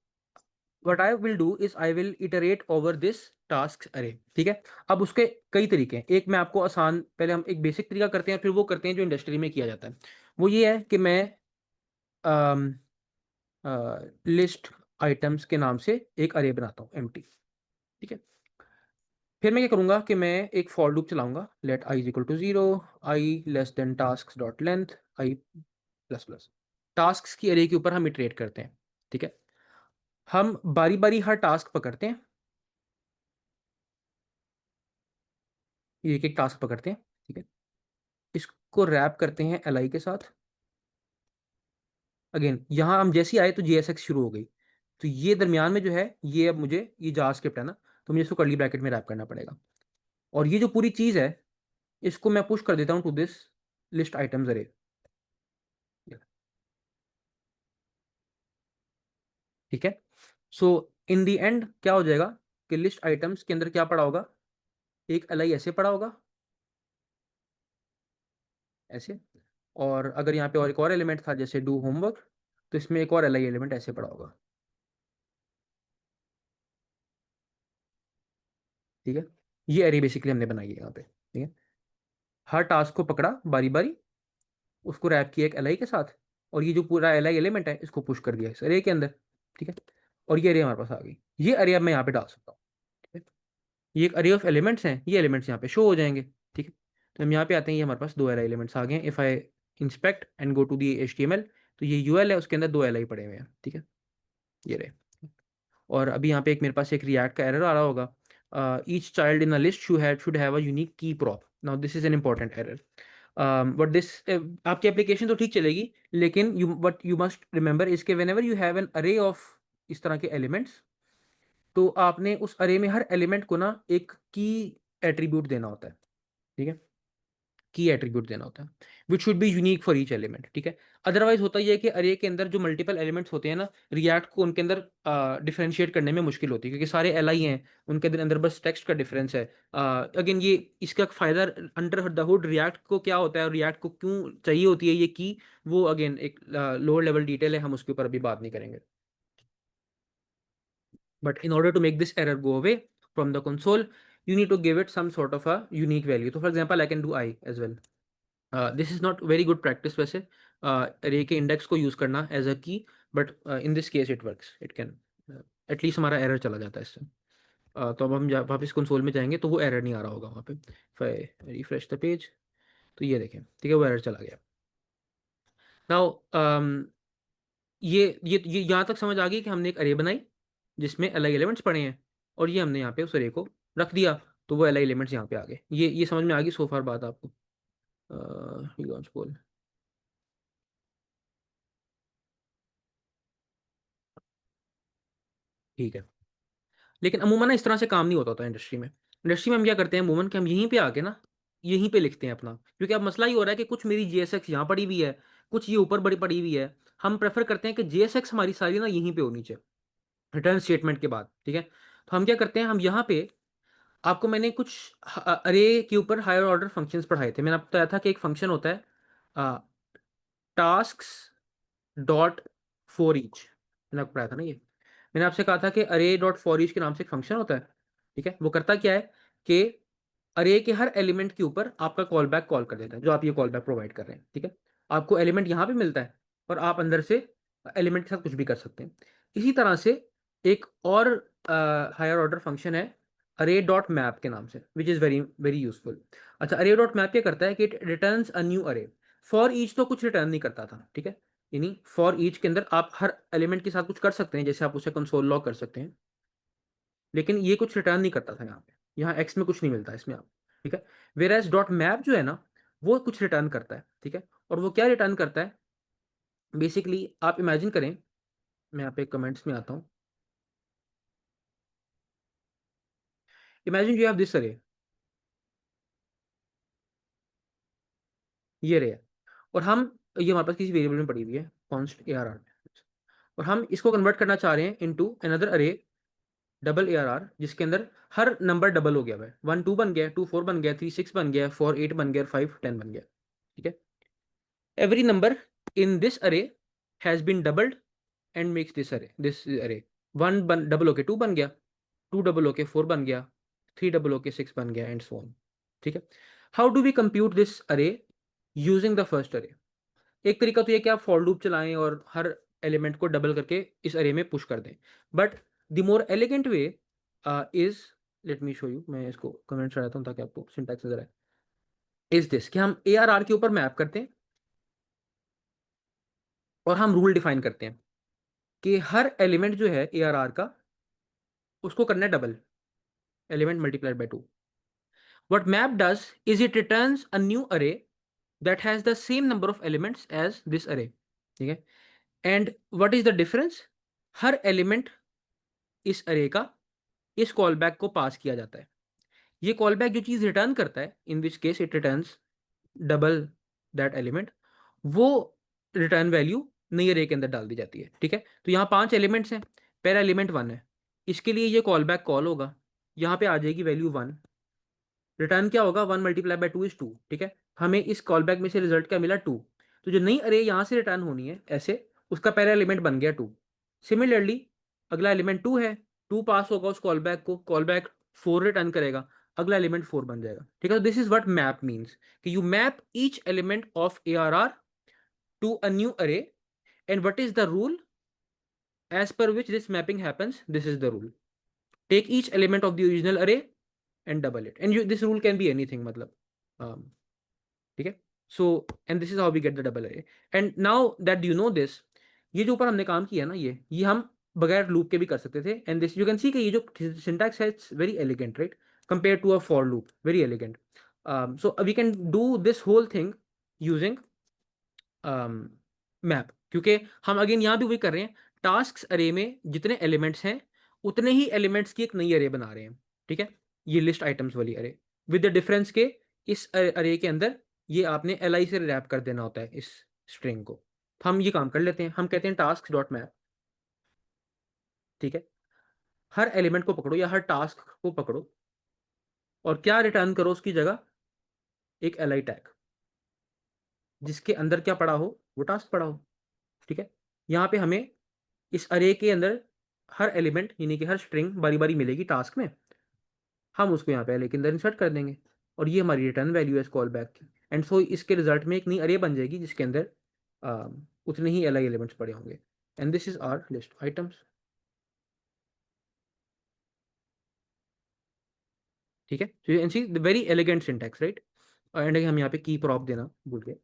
what I will do is I will iterate over this tasks array, ठीक है। अब उसके कई तरीके हैं, एक मैं आपको आसान, पहले हम एक बेसिक तरीका करते हैं, फिर वो करते हैं जो इंडस्ट्री में किया जाता है। वो ये है कि मैं लिस्ट आइटम्स के नाम से एक अरे बनाता हूँ एम्प्टी, ठीक है। फिर मैं क्या करूँगा कि मैं एक फॉर लूप चलाऊंगा, let I is equal to 0, I less than task dot length I plus plus. Task की अरे के ऊपर हम इटरेट करते हैं, ठीक है। हम बारी बारी हर टास्क पकड़ते हैं, एक एक टास्क पकड़ते हैं, ठीक है। इसको रैप करते हैं एल आई के साथ। अगेन यहाँ हम जैसे ही आए तो JSX शुरू हो गई, तो ये दरमियान में जो है, ये अब मुझे ये जावास्क्रिप्ट है ना, तो मुझे इसको कर्ली ब्रैकेट में रैप करना पड़ेगा। और ये जो पूरी चीज़ है, इसको मैं पुश कर देता हूँ टू दिस लिस्ट आइटम्स अरे, ठीक है। सो इन दी एंड क्या हो जाएगा कि लिस्ट आइटम्स के अंदर क्या पड़ा होगा, एक एल आई ऐसे पड़ा होगा, ऐसे। और अगर यहाँ पे और एक और एलिमेंट था जैसे डू होमवर्क, तो इसमें एक और एल आई एलिमेंट ऐसे पड़ा होगा, ठीक है। ये एरे बेसिकली हमने बनाई है यहाँ पे, ठीक है। हर टास्क को पकड़ा बारी बारी, उसको रैप किया एक एल आई के साथ, और ये जो पूरा एल आई एलिमेंट है इसको पुश कर दिया इस अरे के अंदर, ठीक है। और ये अरे हमारे पास आ गई, ये अरे अब मैं यहाँ पे डाल सकता हूँ, ठीक है। ये एक अरे ऑफ एलिमेंट्स हैं, ये एलिमेंट्स यहाँ पे शो हो जाएंगे, ठीक है। तो हम यहाँ पे आते हैं, ये हमारे पास दो एल आई एलिमेंट्स आ गए हैं। If I inspect and go to the HTML, तो ये UL है, उसके अंदर दो एल आई पड़े हुए हैं, ठीक है, ये रहे। और अभी यहाँ पे एक मेरे पास एक रिएक्ट का एरर आ रहा होगा, each child in a list should have a unique key prop. Now this is an important error. But this आपकी application तो ठीक चलेगी, लेकिन what you must remember is कि whenever you have an array of इस तरह के elements, तो आपने उस array में हर element को ना एक key attribute देना होता है, ठीक है, की एट्रीब्यूट देना होता है, which should be unique for each element, ठीक है। अदरवाइज होता ये है कि अरे के अंदर जो मल्टीपल एलिमेंट्स होते हैं ना, रिएक्ट को उनके अंदर डिफरेंशिएट करने में मुश्किल होती है, क्योंकि सारे एल आई हैं, उनके अंदर बस टेक्स्ट का डिफरेंस है। अगेन ये इसका फायदा अंडर द हुड रिएक्ट को क्या होता है और रिएक्ट को क्यों चाहिए होती है ये की, वो अगेन एक लोअर लेवल डिटेल है, हम उसके ऊपर अभी बात नहीं करेंगे। But in order to make this error go away from the console, you need to give it some sort of a unique value. So for example, I can do I as well. This is not very good practice वैसे, अरे के index को use करना as a की, but in this case it works, it can at least हमारा error चला जाता है इससे। तो अब हम वापस कंसोल में जाएंगे तो वो एरर नहीं आ रहा होगा वहाँ पे। रिफ्रेश द पेज, तो ये देखें, ठीक है, वो एरर चला गया। नाउ ये यहाँ तक समझ आ गई कि हमने एक अरे बनाई जिसमें अलग एलिमेंट्स पड़े हैं, और ये हमने यहाँ पे उस अरे को रख दिया, तो वो अलग एलिमेंट्स यहाँ पे आ गए। ये समझ में आ गई सो फार बात आपको? बोल, ठीक है। लेकिन अमूमन ना इस तरह से काम नहीं होता इंडस्ट्री में। इंडस्ट्री में हम क्या करते हैं अमूमन कि हम यहीं पे आके ना यहीं पे लिखते हैं अपना, क्योंकि अब मसला ये हो रहा है कि कुछ मेरी JSX यहाँ पड़ी हुई है, कुछ ये ऊपर बड़ी पड़ी हुई है। हम प्रेफर करते हैं कि JSX हमारी सारी ना यहीं पे होनी चाहिए रिटर्न स्टेटमेंट के बाद, ठीक है। तो हम क्या करते हैं, हम यहाँ पे आपको मैंने कुछ अरे के ऊपर हायर ऑर्डर फंक्शंस पढ़ाए थे। मैंने आपको बताया था कि एक फंक्शन होता है टास्क डॉट फॉर ईच, मैंने आपको पढ़ाया था ना ये। मैंने आपसे कहा था कि अरे डॉट फॉर ईच के नाम से एक फंक्शन होता है, ठीक है। वो करता क्या है कि अरे के हर एलिमेंट के ऊपर आपका कॉल बैक कॉल कर देता है, जो आप ये कॉल बैक प्रोवाइड कर रहे हैं, ठीक है। आपको एलिमेंट यहाँ पे मिलता है और आप अंदर से एलिमेंट के साथ कुछ भी कर सकते हैं। इसी तरह से एक और हायर ऑर्डर फंक्शन है अरे डॉट मैप के नाम से, which is very very useful. अच्छा, अरे डॉट मैप क्या करता है कि इट रिटर्न्स अ न्यू अरे। फॉर ईच तो कुछ रिटर्न नहीं करता था, ठीक है, यानी फॉर ईच के अंदर आप हर एलिमेंट के साथ कुछ कर सकते हैं, जैसे आप उसे कंसोल लॉग कर सकते हैं, लेकिन ये कुछ रिटर्न नहीं करता था यहाँ पे। यहाँ एक्स में कुछ नहीं मिलता इसमें आप, ठीक है। वेर एज डॉट मैप जो है ना, वो कुछ रिटर्न करता है, ठीक है। और वो क्या रिटर्न करता है, बेसिकली आप इमेजिन करें, मैं यहाँ पे कमेंट्स में आता हूँ। इमेजिन यू हैव दिस अरे, ये रे है, और हम ये हमारे पास किसी वेरिएबल में पड़ी हुई है कॉन्स्ट ARR में, और हम इसको कन्वर्ट करना चाह रहे हैं इनटू अनदर अरे डबल ARR, जिसके अंदर हर नंबर डबल हो गया है। 1 2 बन गया, 2 4 बन गया, 3 6 बन गया, 4 8 बन गया, 5 10 बन गया, ठीक है। Every number in this array has been doubled and makes this array 1 double होके 2 बन गया, 2 डबल होके 4 बन गया, 3 डबल होके 6 बन गया, एंड सो ऑन, ठीक है। How do we compute this array using the first array? एक तरीका तो ये कि आप फॉर लूप चलाएं और हर एलिमेंट को डबल करके इस अरे में पुश कर दें, but the more elegant way is, let me show you, मैं इसको कमेंट चलाता हूँ ताकि आपको सिंटैक्स नजर आए। इज दिस कि हम ARR के ऊपर मैप करते हैं और हम रूल डिफाइन करते हैं कि हर एलिमेंट जो है ARR का, उसको करना है double, element multiplied by 2। What map does is it returns a new array that has the same number of elements as this array, ठीक है। And what is the difference? हर एलिमेंट इस अरे का इस कॉल बैक को पास किया जाता है। ये कॉल बैक जो चीज़ रिटर्न करता है, in which case it returns double that element, वो रिटर्न वैल्यू नई अरे के अंदर डाल दी जाती है, ठीक है। तो यहाँ 5 एलिमेंट्स हैं, पहला एलिमेंट 1 है, इसके लिए ये कॉल बैक कॉल होगा, यहाँ पे आ जाएगी वैल्यू 1, रिटर्न क्या होगा, 1 मल्टीप्लाई बाय 2 इज 2, ठीक है। हमें इस कॉल बैक में से रिजल्ट क्या मिला, 2। तो जो नई अरे यहाँ से रिटर्न होनी है ऐसे, उसका पहला एलिमेंट बन गया 2। सिमिलरली अगला एलिमेंट 2 है, 2 पास होगा उस कॉल बैक को, कॉल बैक 4 रिटर्न करेगा, अगला एलिमेंट 4 बन जाएगा, ठीक है। तो this is what map means, कि you map each element of ARR to a new array, and what is the rule as per which this mapping happens? This is the rule: take each element of the original array and double it, and this rule can be anything, मतलब ठीक है। So and this is how we get the double array. And now that you know this, ये जो ऊपर हमने काम किया ना, ये हम बगैर लूप के भी कर सकते थे। And this you can see कि ये जो सिंटैक्स है it's very elegant, right, compare to a for loop, very elegant. So we can do this whole thing using map, क्योंकि हम अगेन यहाँ भी वही कर रहे हैं, टास्क अरे में जितने एलिमेंट्स हैं उतने ही एलिमेंट्स की एक नई अरे बना रहे हैं, ठीक है, ये लिस्ट आइटम्स वाली अरे, विद द डिफरेंस के इस अरे के अंदर ये आपने एल आई से रैप कर देना होता है इस स्ट्रिंग को। तो हम ये काम कर लेते हैं, हम कहते हैं टास्क डॉट मैप, ठीक है, हर एलिमेंट को पकड़ो या हर टास्क को पकड़ो और क्या रिटर्न करो उसकी जगह, एक एल आई टैग जिसके अंदर क्या पड़ा हो, वो टास्क पड़ा हो, ठीक है। यहाँ पे हमें इस अरे के अंदर हर एलिमेंट यानी कि हर स्ट्रिंग बारी बारी मिलेगी टास्क में, हम उसको यहाँ पे अरे के अंदर इंसर्ट कर देंगे और ये हमारी रिटर्न वैल्यू है इस कॉल बैक की। एंड सो इसके रिजल्ट में एक नई अरे बन जाएगी जिसके अंदर उतने ही एल आई एलिमेंट्स पड़े होंगे। And this is our list items, ठीक है। So you can see the very elegant syntax, right. And हम यहाँ पे की प्रॉप देना भूल गए,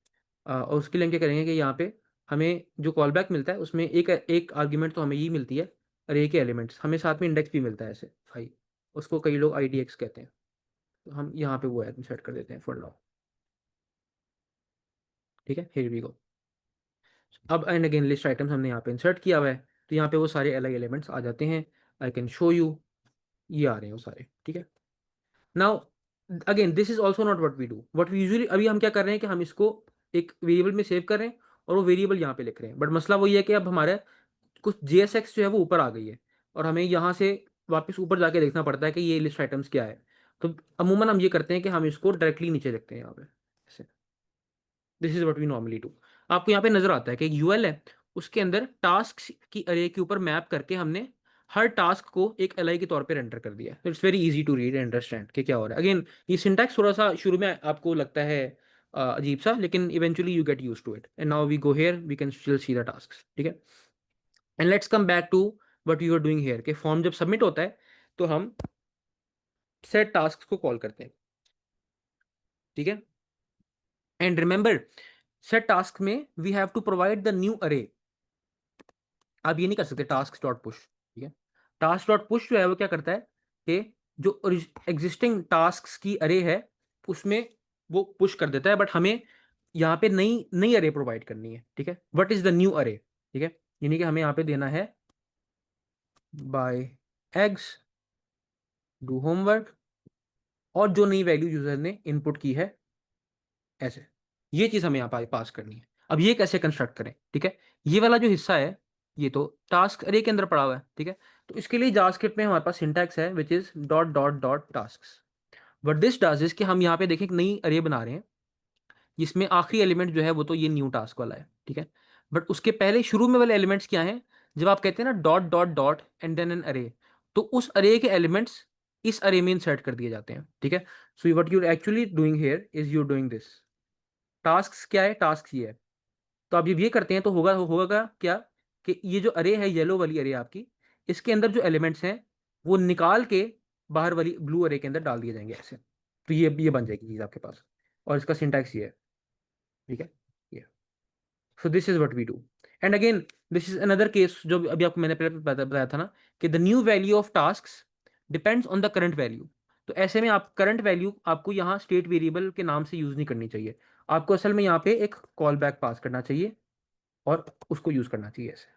और उसके लिए हम क्या करेंगे कि यहाँ पे हमें जो कॉल बैक मिलता है उसमें एक एक आर्ग्यूमेंट तो हमें ये मिलती है अरे के एलिमेंट्स, हमें साथ में इंडेक्स भी मिलता है ऐसे आई, उसको कई लोग आई डी एक्स कहते हैं, तो हम यहाँ पे वो है सेट कर देते हैं फॉर नाउ, ठीक है। Here we go. अब एंड अगेन लिस्ट आइटम्स हमने यहाँ पे इंसर्ट किया हुआ है, तो यहाँ पे वो सारे अलग एलिमेंट्स आ जाते हैं। आई कैन शो यू, ये आ रहे हैं वो सारे, ठीक है। Now again this is also not what we do, what we usually, अभी हम क्या कर रहे हैं कि हम इसको एक वेरिएबल में सेव कर रहे हैं और वो वेरिएबल यहाँ पे लिख रहे हैं, बट मसला वही है कि अब हमारे कुछ JSX जो है वो ऊपर आ गई है और हमें यहाँ से वापस ऊपर जाके देखना पड़ता है कि ये लिस्ट आइटम्स क्या है। तो अमूमन हम ये करते हैं कि हम इसको डायरेक्टली नीचे लिखते हैं यहाँ पे ऐसे, this is what we normally do. आपको यहाँ पे नजर आता है कि एक यूएल है, उसके अंदर टास्क की अरे के ऊपर मैप करके हमने हर टास्क को एक एल आई के तौर पे रेंडर कर दिया, तो it's very easy to read and understand कि क्या हो रहा है। अगेन ये सिंटैक्स थोड़ा सा शुरू में आपको लगता है अजीब सा, लेकिन eventually you get used to it. And now we go here, we can still see the task, ठीक है। And let's come back to what you are doing here, कि फॉर्म जब सबमिट होता है तो हम सेट टास्क को call करते हैं, ठीक है। एंड रिमेंबर सेट टास्क में we have to provide the new array, आप ये नहीं कर सकते टास्क डॉट पुश, ठीक है। टास्क डॉट पुश जो है वो क्या करता है कि जो एग्जिस्टिंग टास्क की अरे है उसमें वो पुश कर देता है, बट हमें यहाँ पे नई नई अरे प्रोवाइड करनी है, ठीक है। What is the new array, ठीक है, यानी कि हमें यहाँ पे देना है बाय एग्स डू होमवर्क और जो नई वैल्यू यूजर ने इनपुट की है ऐसे, ये चीज हमें यहाँ पर पास करनी है। अब ये कैसे कंस्ट्रक्ट करें, ठीक है, ये वाला जो हिस्सा है ये तो टास्क अरे के अंदर पड़ा हुआ है, ठीक है। तो इसके लिए जावास्क्रिप्ट में हमारे पास सिंटैक्स है which is dot dot dot tasks. But this does is कि हम यहाँ पे देखें एक नई अरे बना रहे हैं जिसमें आखिरी एलिमेंट जो है वो तो ये न्यू टास्क वाला है, ठीक है। बट उसके पहले शुरू में वाले एलिमेंट्स क्या हैं, जब आप कहते हैं ना dot dot dot and then an array, तो उस अरे के एलिमेंट्स इस अरे में इंसर्ट कर दिए जाते हैं, ठीक है। So what you actually doing here is you doing this, task क्या है, टास्क ये है। तो आप जब ये करते हैं तो होगा होगा क्या कि ये जो अरे है येलो वाली अरे आपकी, इसके अंदर जो एलिमेंट्स हैं वो निकाल के बाहर वाली ब्लू अरे के अंदर डाल दिए जाएंगे ऐसे, तो ये बन जाएगी चीज़ आपके पास। और इसका सिंटैक्स ये है, ठीक है, ये। So this is what we do. And again this is another case जो अभी आपको मैंने पहले बताया था ना कि the new value of task depends on the current value. तो ऐसे में आप करंट वैल्यू आपको यहाँ स्टेट वेरिएबल के नाम से यूज नहीं करनी चाहिए, आपको असल में यहाँ पे एक कॉल बैक पास करना चाहिए और उसको यूज करना चाहिए ऐसे।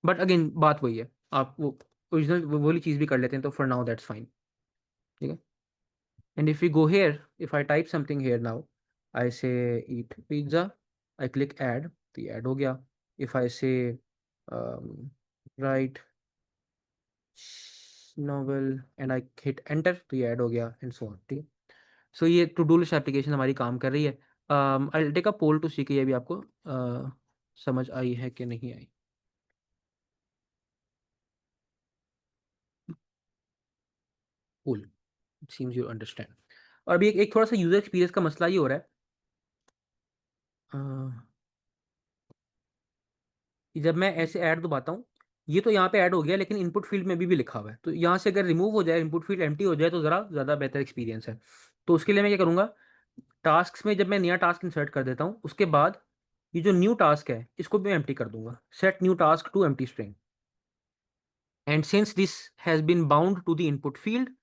बट अगेन बात वही है, आप वो ओरिजिनल वो वाली चीज भी कर लेते हैं तो फॉर नाउ दैट्स फाइन, ठीक है। And if you go here, if I type something here now, I say eat pizza, I click add तो ये ऐड हो गया। If I say write novel and I hit enter तो ये add हो गया एंड सो ऑन, ठीक है। सो ये टू डू लिस्ट एप्लीकेशन हमारी काम कर रही है। I take a pole to सी कि ये भी आपको समझ आई है कि नहीं आई। Cool, seems you understand. और अभी एक थोड़ा सा यूजर एक्सपीरियंस का मसला ये हो रहा है कि जब मैं ऐसे ऐड दबाता हूँ ये तो यहाँ पे ऐड हो गया लेकिन इनपुट फील्ड में भी लिखा हुआ है, तो यहाँ से अगर रिमूव हो जाए इनपुट फील्ड एम्प्टी हो जाए तो ज़रा ज़्यादा बेहतर एक्सपीरियंस है। तो उसके लिए मैं क्या करूँगा, टास्क में जब मैं नया टास्क इंसर्ट कर देता हूँ उसके बाद ये जो न्यू टास्क है इसको भी मैं एम्प्टी कर दूंगा, set new task to empty string, and since this has been bound to the input field,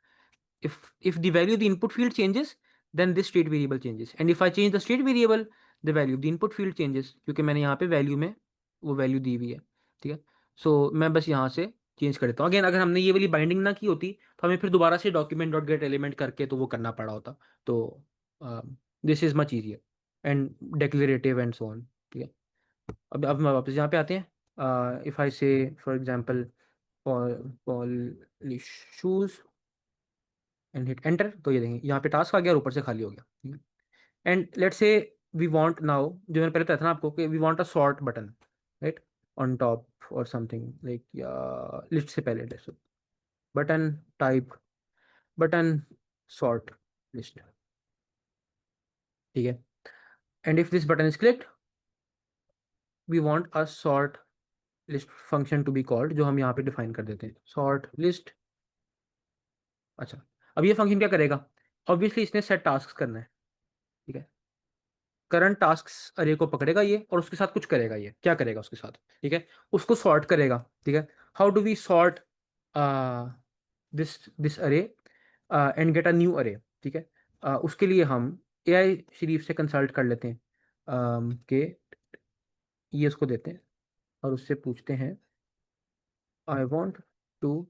if the value of the input field changes, then this state variable changes, and if I change the state variable, the value of the input field changes, क्योंकि मैंने यहाँ पे value में वो value दी हुई है, ठीक है। सो मैं बस यहाँ से चेंज कर देता हूँ। अगेन अगर हमने ये वाली बाइंडिंग ना की होती तो हमें फिर दोबारा से डॉक्यूमेंट डॉट गेट एलिमेंट करके तो वो करना पड़ा होता। तो this is much easier and declarative and so on, ठीक है। अब मैं वापस यहाँ पे आते हैं। इफ आई से for example polish shoes and hit enter, तो ये देखेंगे यहाँ पे टास्क आ गया और ऊपर से खाली हो गया। And let's say we want now, जो मैंने पहले बताया था ना आपको कि we want a sort button, right, on top और समथिंग लाइक, या लिस्ट से पहले button type, button sort list, ठीक है। And if this button is clicked, we want a sort list function to be called, जो हम यहाँ पे डिफाइन कर देते हैं, सॉर्ट लिस्ट। अच्छा, अब ये फंक्शन क्या करेगा, ऑब्वियसली इसने सेट टास्क करना है, ठीक है। करंट टास्क अरे को पकड़ेगा ये और उसके साथ कुछ करेगा, ये क्या करेगा उसके साथ, ठीक है, उसको सॉर्ट करेगा, ठीक है। How do we sort this array and get a new array, ठीक है। उसके लिए हम AI शरीफ से कंसल्ट कर लेते हैं, कि ये उसको देते हैं और उससे पूछते हैं आई वांट टू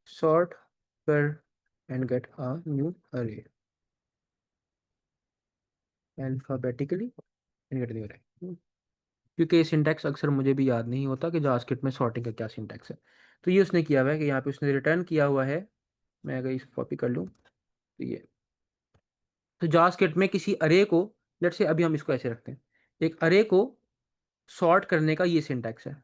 सॉर्ट कर एंड गेट अ न्यू अरे अल्फाबेटिकली एंड गेट न्यू अरे, क्योंकि ये सिंटैक्स अक्सर मुझे भी याद नहीं होता कि जावास्क्रिप्ट में सॉर्टिंग का क्या सिंटैक्स है। तो ये उसने किया हुआ है कि यहाँ पे उसने रिटर्न किया हुआ है, मैं अगर इस कॉपी कर लूँ तो ये, तो जावास्क्रिप्ट में किसी अरे को, लेट्स से अभी हम इसको ऐसे रखते हैं, एक अरे को सॉर्ट करने का ये सिंटैक्स है।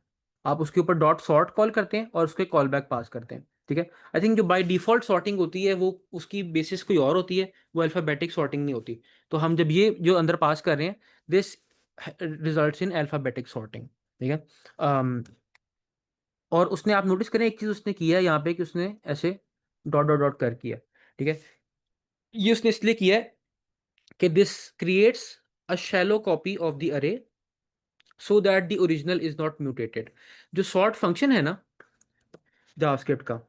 आप उसके ऊपर डॉट सॉर्ट कॉल करते हैं और उसके कॉल बैक पास करते हैं, ठीक है। आई थिंक जो बाय डिफॉल्ट सॉर्टिंग होती है वो उसकी बेसिस कोई और होती है, वो अल्फ़ाबेटिक सॉर्टिंग नहीं होती। तो हम जब ये जो अंदर पास कर रहे हैं, this results in alphabetic sorting, ठीक है। और उसने, आप नोटिस करें एक चीज उसने किया है यहाँ पे कि उसने ऐसे डॉट डॉट डॉट कर किया, ठीक है। ये उसने इसलिए किया है कि this creates a shallow copy of the array so that the original is not mutated. जो सॉर्ट फंक्शन है ना जावास्क्रिप्ट का,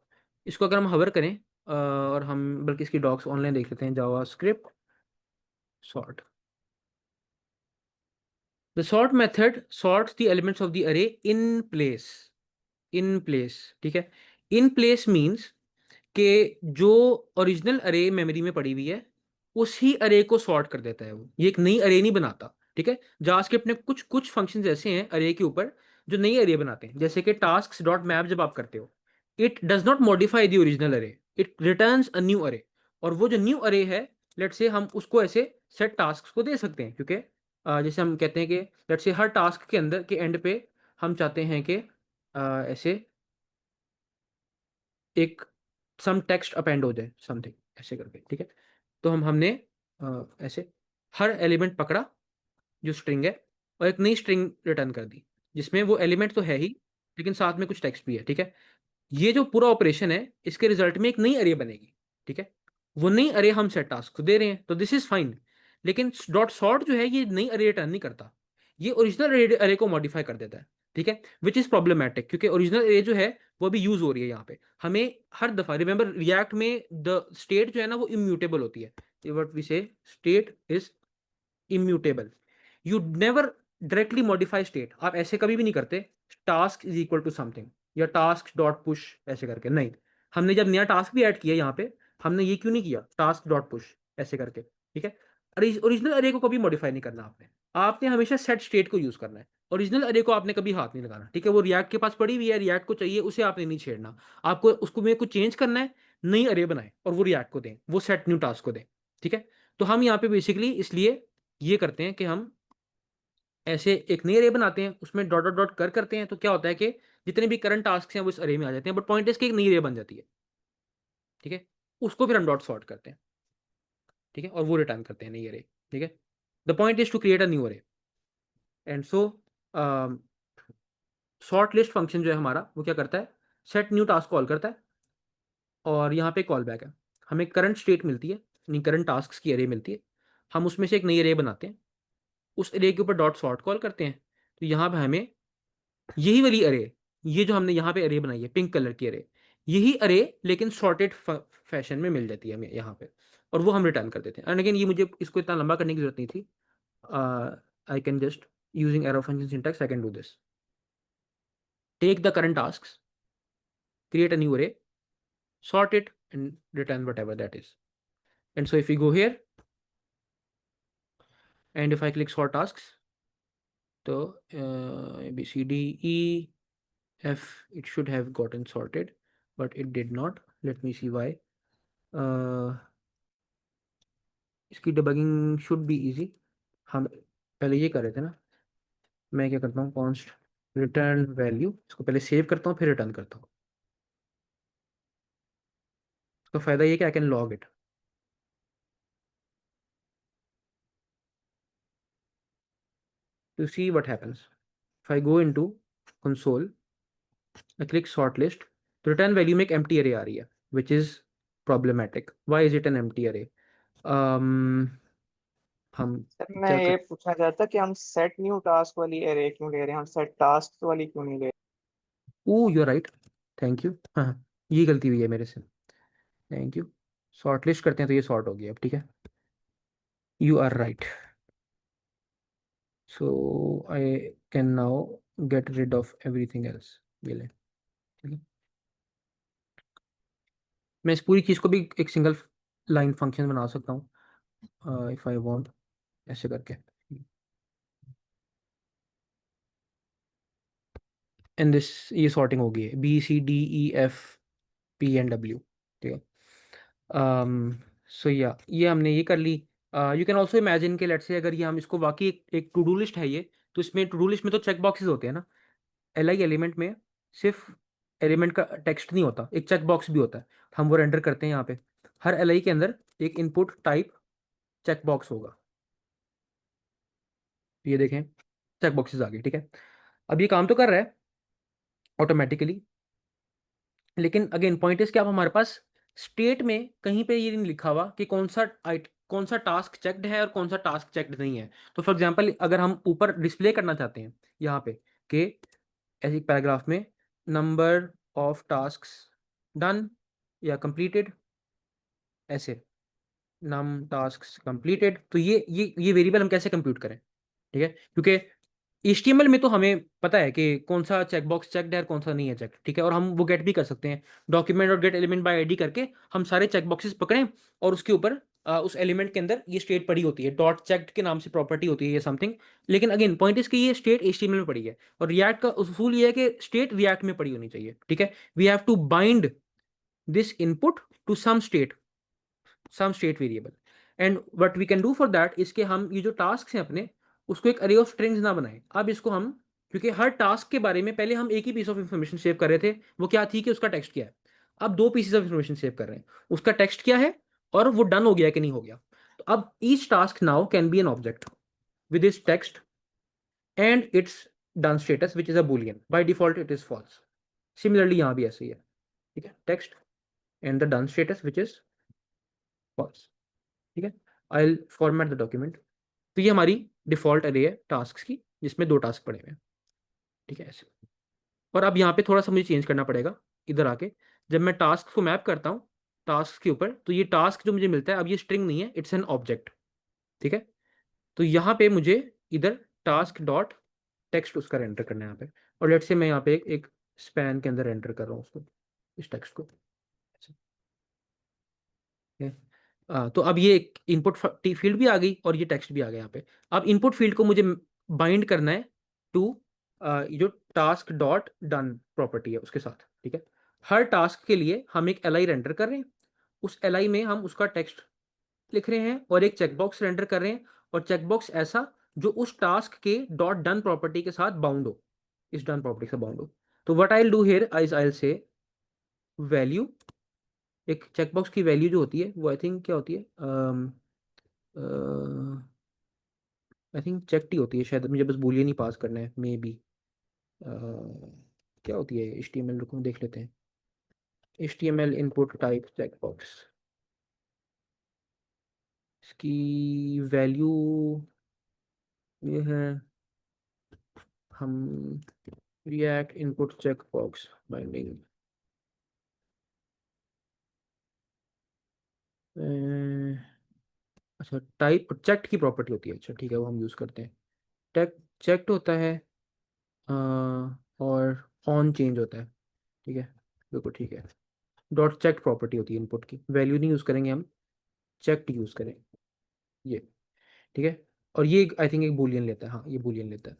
इसको अगर हम हवर करें और हम बल्कि इसकी डॉक्स ऑनलाइन देख लेते हैं, JavaScript sort, the sort method sorts the elements of the array in place, in place, ठीक है। इन प्लेस मीन्स कि जो ओरिजिनल अरे मेमोरी में पड़ी हुई है उसी अरे को सॉर्ट कर देता है, वो ये एक नई अरे नहीं बनाता, ठीक है। जावास्क्रिप्ट ने कुछ कुछ फंक्शंस ऐसे हैं अरे के ऊपर जो नई अरे बनाते हैं, जैसे कि टास्क डॉट मैप जब आप करते हो, it does not modify the original अरे, इट रिटर्न्स अ न्यू अरे। और वो जो न्यू अरे है, लेट से हम उसको ऐसे सेट टास्क को दे सकते हैं, क्योंकि जैसे हम कहते हैं कि लेट से हर टास्क के अंदर के एंड पे हम चाहते हैं कि ऐसे एक सम टेक्स्ट अपेंड हो जाए, समथिंग ऐसे करके, ठीक है। तो हमने ऐसे हर एलिमेंट पकड़ा जो स्ट्रिंग है और एक नई स्ट्रिंग रिटर्न कर दी, जिसमें वो एलिमेंट तो है ही लेकिन साथ में कुछ टेक्स्ट भी है, ठीक है। ये जो पूरा ऑपरेशन है इसके रिजल्ट में एक नई अरे बनेगी, ठीक है। वो नई अरे हम सेट टास्क को दे रहे हैं तो दिस इज फाइन, लेकिन डॉट सॉर्ट जो है ये नई अरे रिटर्न नहीं करता, ये ओरिजिनल अरे को मॉडिफाई कर देता है, ठीक है। विच इज प्रॉब्लमेटिक, क्योंकि ओरिजिनल अरे जो है वो भी यूज हो रही है यहाँ पे। हमें हर दफा रिमेंबर रिएक्ट में द स्टेट जो है ना वो इम्यूटेबल होती है, what we say state is immutable. You never directly modify state, आप ऐसे कभी भी नहीं करते task is equal to something या टास्क डॉट पुश ऐसे करके, नहीं। हमने जब नया टास्क भी ऐड किया यहाँ पे, हमने ये क्यों नहीं किया टास्क डॉट पुश ऐसे करके, ठीक है। ओरिजिनल अरे को कभी मॉडिफाई नहीं करना आपने, आपने हमेशा सेट स्टेट को यूज करना है। ओरिजिनल अरे को आपने कभी हाथ नहीं लगाना, ठीक है। वो रिएक्ट के पास पड़ी हुई है, रिएक्ट को चाहिए, उसे आपने नहीं छेड़ना। आपको उसको में कुछ चेंज करना है, नई अरे बनाए और वो रिएक्ट को दें, वो सेट न्यू टास्क को दें, ठीक है। तो हम यहाँ पे बेसिकली इसलिए ये करते हैं कि हम ऐसे एक नई अरे बनाते हैं, उसमें डॉट डॉट डॉट कर करते हैं, तो क्या होता है कि जितने भी करंट टास्क हैं वो इस अरे में आ जाते हैं, बट पॉइंट इज कि एक नई अरे बन जाती है, ठीक है। उसको फिर हम डॉट सॉर्ट करते हैं, ठीक है, और वो रिटर्न करते हैं नई अरे, ठीक है। The point is to create a new array, and so sort list function जो है हमारा वो क्या करता है, सेट न्यू टास्क कॉल करता है और यहाँ पे कॉल बैक है, हमें करंट स्टेट मिलती है, यानी करंट टास्क की अरे मिलती है, हम उसमें से एक नई अरे बनाते हैं उस अरे के ऊपर डॉट सॉर्ट कॉल करते हैं, तो यहाँ पे हमें यही वाली अरे, ये जो हमने यहाँ पे अरे बनाई है पिंक कलर की अरे, यही अरे लेकिन सॉर्टेड फैशन में मिल जाती है हमें यहाँ पे, और वो हम रिटर्न कर देते हैं। एंड अगेन ये मुझे इसको इतना लंबा करने की जरूरत नहीं थी, I can just using arrow function syntax I can do this, take the current tasks, create a new array, sort it, and return whatever that is. And so if we go here and if I click sort tasks, so A B C D E F, it should have gotten sorted, but it did not. Let me see why. इसकी debugging should be easy. हम पहले ये कर रहे थे ना, मैं क्या करता हूँ, const return value, इसको पहले सेव करता हूँ फिर रिटर्न करता हूँ। इसका फायदा ये कि I can log it to see what happens. If I go into console, I click sort list, तो return value में एक empty array आ रही है, which is problematic. Why is it an empty array? हम सर मैं क्या कर, ये पूछना चाहता कि हम सेट न्यू टास्क वाली एरे क्यों ले रहे हैं, हम सेट टास्क वाली क्यों नहीं ले रहे? Oh you are right, thank you. हाँ हाँ, ये गलती हुई है मेरे से, थैंक यू। सॉर्ट लिस्ट करते हैं तो ये सॉर्ट हो गया अब, ठीक है, you are right. So I can now get rid of everything else, ये ले, ठीक है। मैं इस पूरी चीज़ को भी एक सिंगल लाइन फंक्शन बना सकता हूँ इफ आई वांट, ऐसे करके। एंड दिस, ये सॉर्टिंग हो गई है, B C D E F P N W, ठीक है। सो या ये हमने ये कर ली। यू कैन ऑल्सो इमेजिन के लेट से अगर ये हम इसको वाकई एक टू डू लिस्ट है ये, तो इसमें टू डू लिस्ट में तो चेक बॉक्सेस होते हैं ना, एल आई एलिमेंट में सिर्फ एलिमेंट का टेक्स्ट नहीं होता, एक चेक बॉक्स भी होता है, हम वो रेंडर करते हैं यहाँ पे। हर एल आई के अंदर एक इनपुट टाइप चेक बॉक्स होगा, ये देखें चेक बॉक्सेस आ गए, ठीक है। अब ये काम तो कर रहा है ऑटोमेटिकली, लेकिन अगेन पॉइंट इज कि अब हमारे पास स्टेट में कहीं पे ये नहीं लिखा हुआ कि कौन सा टास्क चेक्ड है और कौन सा टास्क चेक्ड नहीं है। तो फॉर एग्जांपल अगर हम ऊपर डिस्प्ले करना चाहते हैं यहाँ पे कि ऐसे पैराग्राफ में नंबर ऑफ टास्क्स डन या कंप्लीटेड, ऐसे नम टास्क्स कंप्लीटेड, तो ये वेरिएबल हम कैसे कंप्यूट करें, ठीक है, क्योंकि HTML में तो हमें पता है कि कौन सा चेकबॉक्स चेक्ड है और कौन सा नहीं है चेक, ठीक है, और हम वो गेट भी कर सकते हैं, डॉक्यूमेंट और गेट एलिमेंट बाय आईडी करके हम सारे चेकबॉक्सेस पकड़ें और उसके ऊपर उस एलिमेंट के अंदर ये स्टेट पड़ी होती है, डॉट चेक्ड के नाम से प्रॉपर्टी होती है ये समथिंग। लेकिन अगेन पॉइंट इसकी ये स्टेट HTML में पड़ी है, और रिएक्ट का उसूल ये है कि स्टेट रिएक्ट में पड़ी होनी चाहिए, ठीक है। We have to bind this input to some state variable, and what we can do for that इसके हम ये जो टास्क हैं अपने, उसको एक अरे ऑफ स्ट्रिंग्स ना बनाएं। अब इसको हम, क्योंकि हर टास्क के बारे में पहले हम एक ही पीस ऑफ इंफॉर्मेशन सेव कर रहे थे, वो क्या थी कि उसका टेक्स्ट क्या है। अब दो पीसेस ऑफ इंफॉर्मेशन सेव कर रहे हैं, उसका टेक्स्ट क्या है और वो डन हो गया कि नहीं हो गया। तो अब each task now can be an object with its text and its done status which is a boolean, by default it is false. Similarly यहाँ भी ऐसे ही है, ठीक है, text and the done status which is false, ठीक है। I will format the document. तो ये हमारी डिफॉल्ट अरे है टास्क की, जिसमें दो टास्क पड़े हुए हैं, ठीक है, ऐसे। और अब यहाँ पे थोड़ा सा मुझे चेंज करना पड़ेगा, इधर आके जब मैं टास्क को मैप करता हूँ टास्क के ऊपर, तो ये टास्क जो मुझे मिलता है अब ये स्ट्रिंग नहीं है, इट्स एन ऑब्जेक्ट, ठीक है। तो यहाँ पे मुझे इधर टास्क डॉट टेक्स्ट उसका रेंडर करना है यहाँ पे, और लेट्स से मैं यहाँ पे एक स्पैन के अंदर रेंडर कर रहा हूँ उसको, इस टेक्स्ट को, ठीक है। तो अब ये इनपुट फील्ड भी आ गई और ये टेक्स्ट भी आ गया यहाँ पे। अब इनपुट फील्ड को मुझे बाइंड करना है टू जो टास्क डॉट डन प्रॉपर्टी है उसके साथ, ठीक है। हर टास्क के लिए हम एक एल आई रेंडर कर रहे हैं, उस एल आई में हम उसका टेक्स्ट लिख रहे हैं और एक चेकबॉक्स रेंडर कर रहे हैं, और चेकबॉक्स ऐसा जो उस टास्क के डॉट डन प्रॉपर्टी के साथ बाउंड हो, इस डन प्रॉपर्टी से बाउंड हो। तो what I will do here is I will say value, एक चेकबॉक्स की वैल्यू जो होती है वो आई थिंक क्या होती है, आई थिंक चेक टी होती है शायद, मुझे बस बूलियन ही पास करना है मे बी। क्या होती है HTML, रुको देख लेते हैं, HTML इनपुट टाइप चेकबॉक्स, इसकी वैल्यू ये है हम React input check box binding. अच्छा, टाइप और चेक्ड की प्रॉपर्टी होती है, अच्छा ठीक है, वो हम यूज़ करते हैं। टेक चेक्ड होता है और ऑन चेंज होता है, ठीक है, बिल्कुल ठीक है। डॉट चेक प्रॉपर्टी होती है इनपुट की, वैल्यू नहीं यूज़ करेंगे हम, चेक्ड यूज़ करेंगे ये, ठीक है। और ये आई थिंक एक बूलियन लेता है, हाँ ये बूलियन लेता है।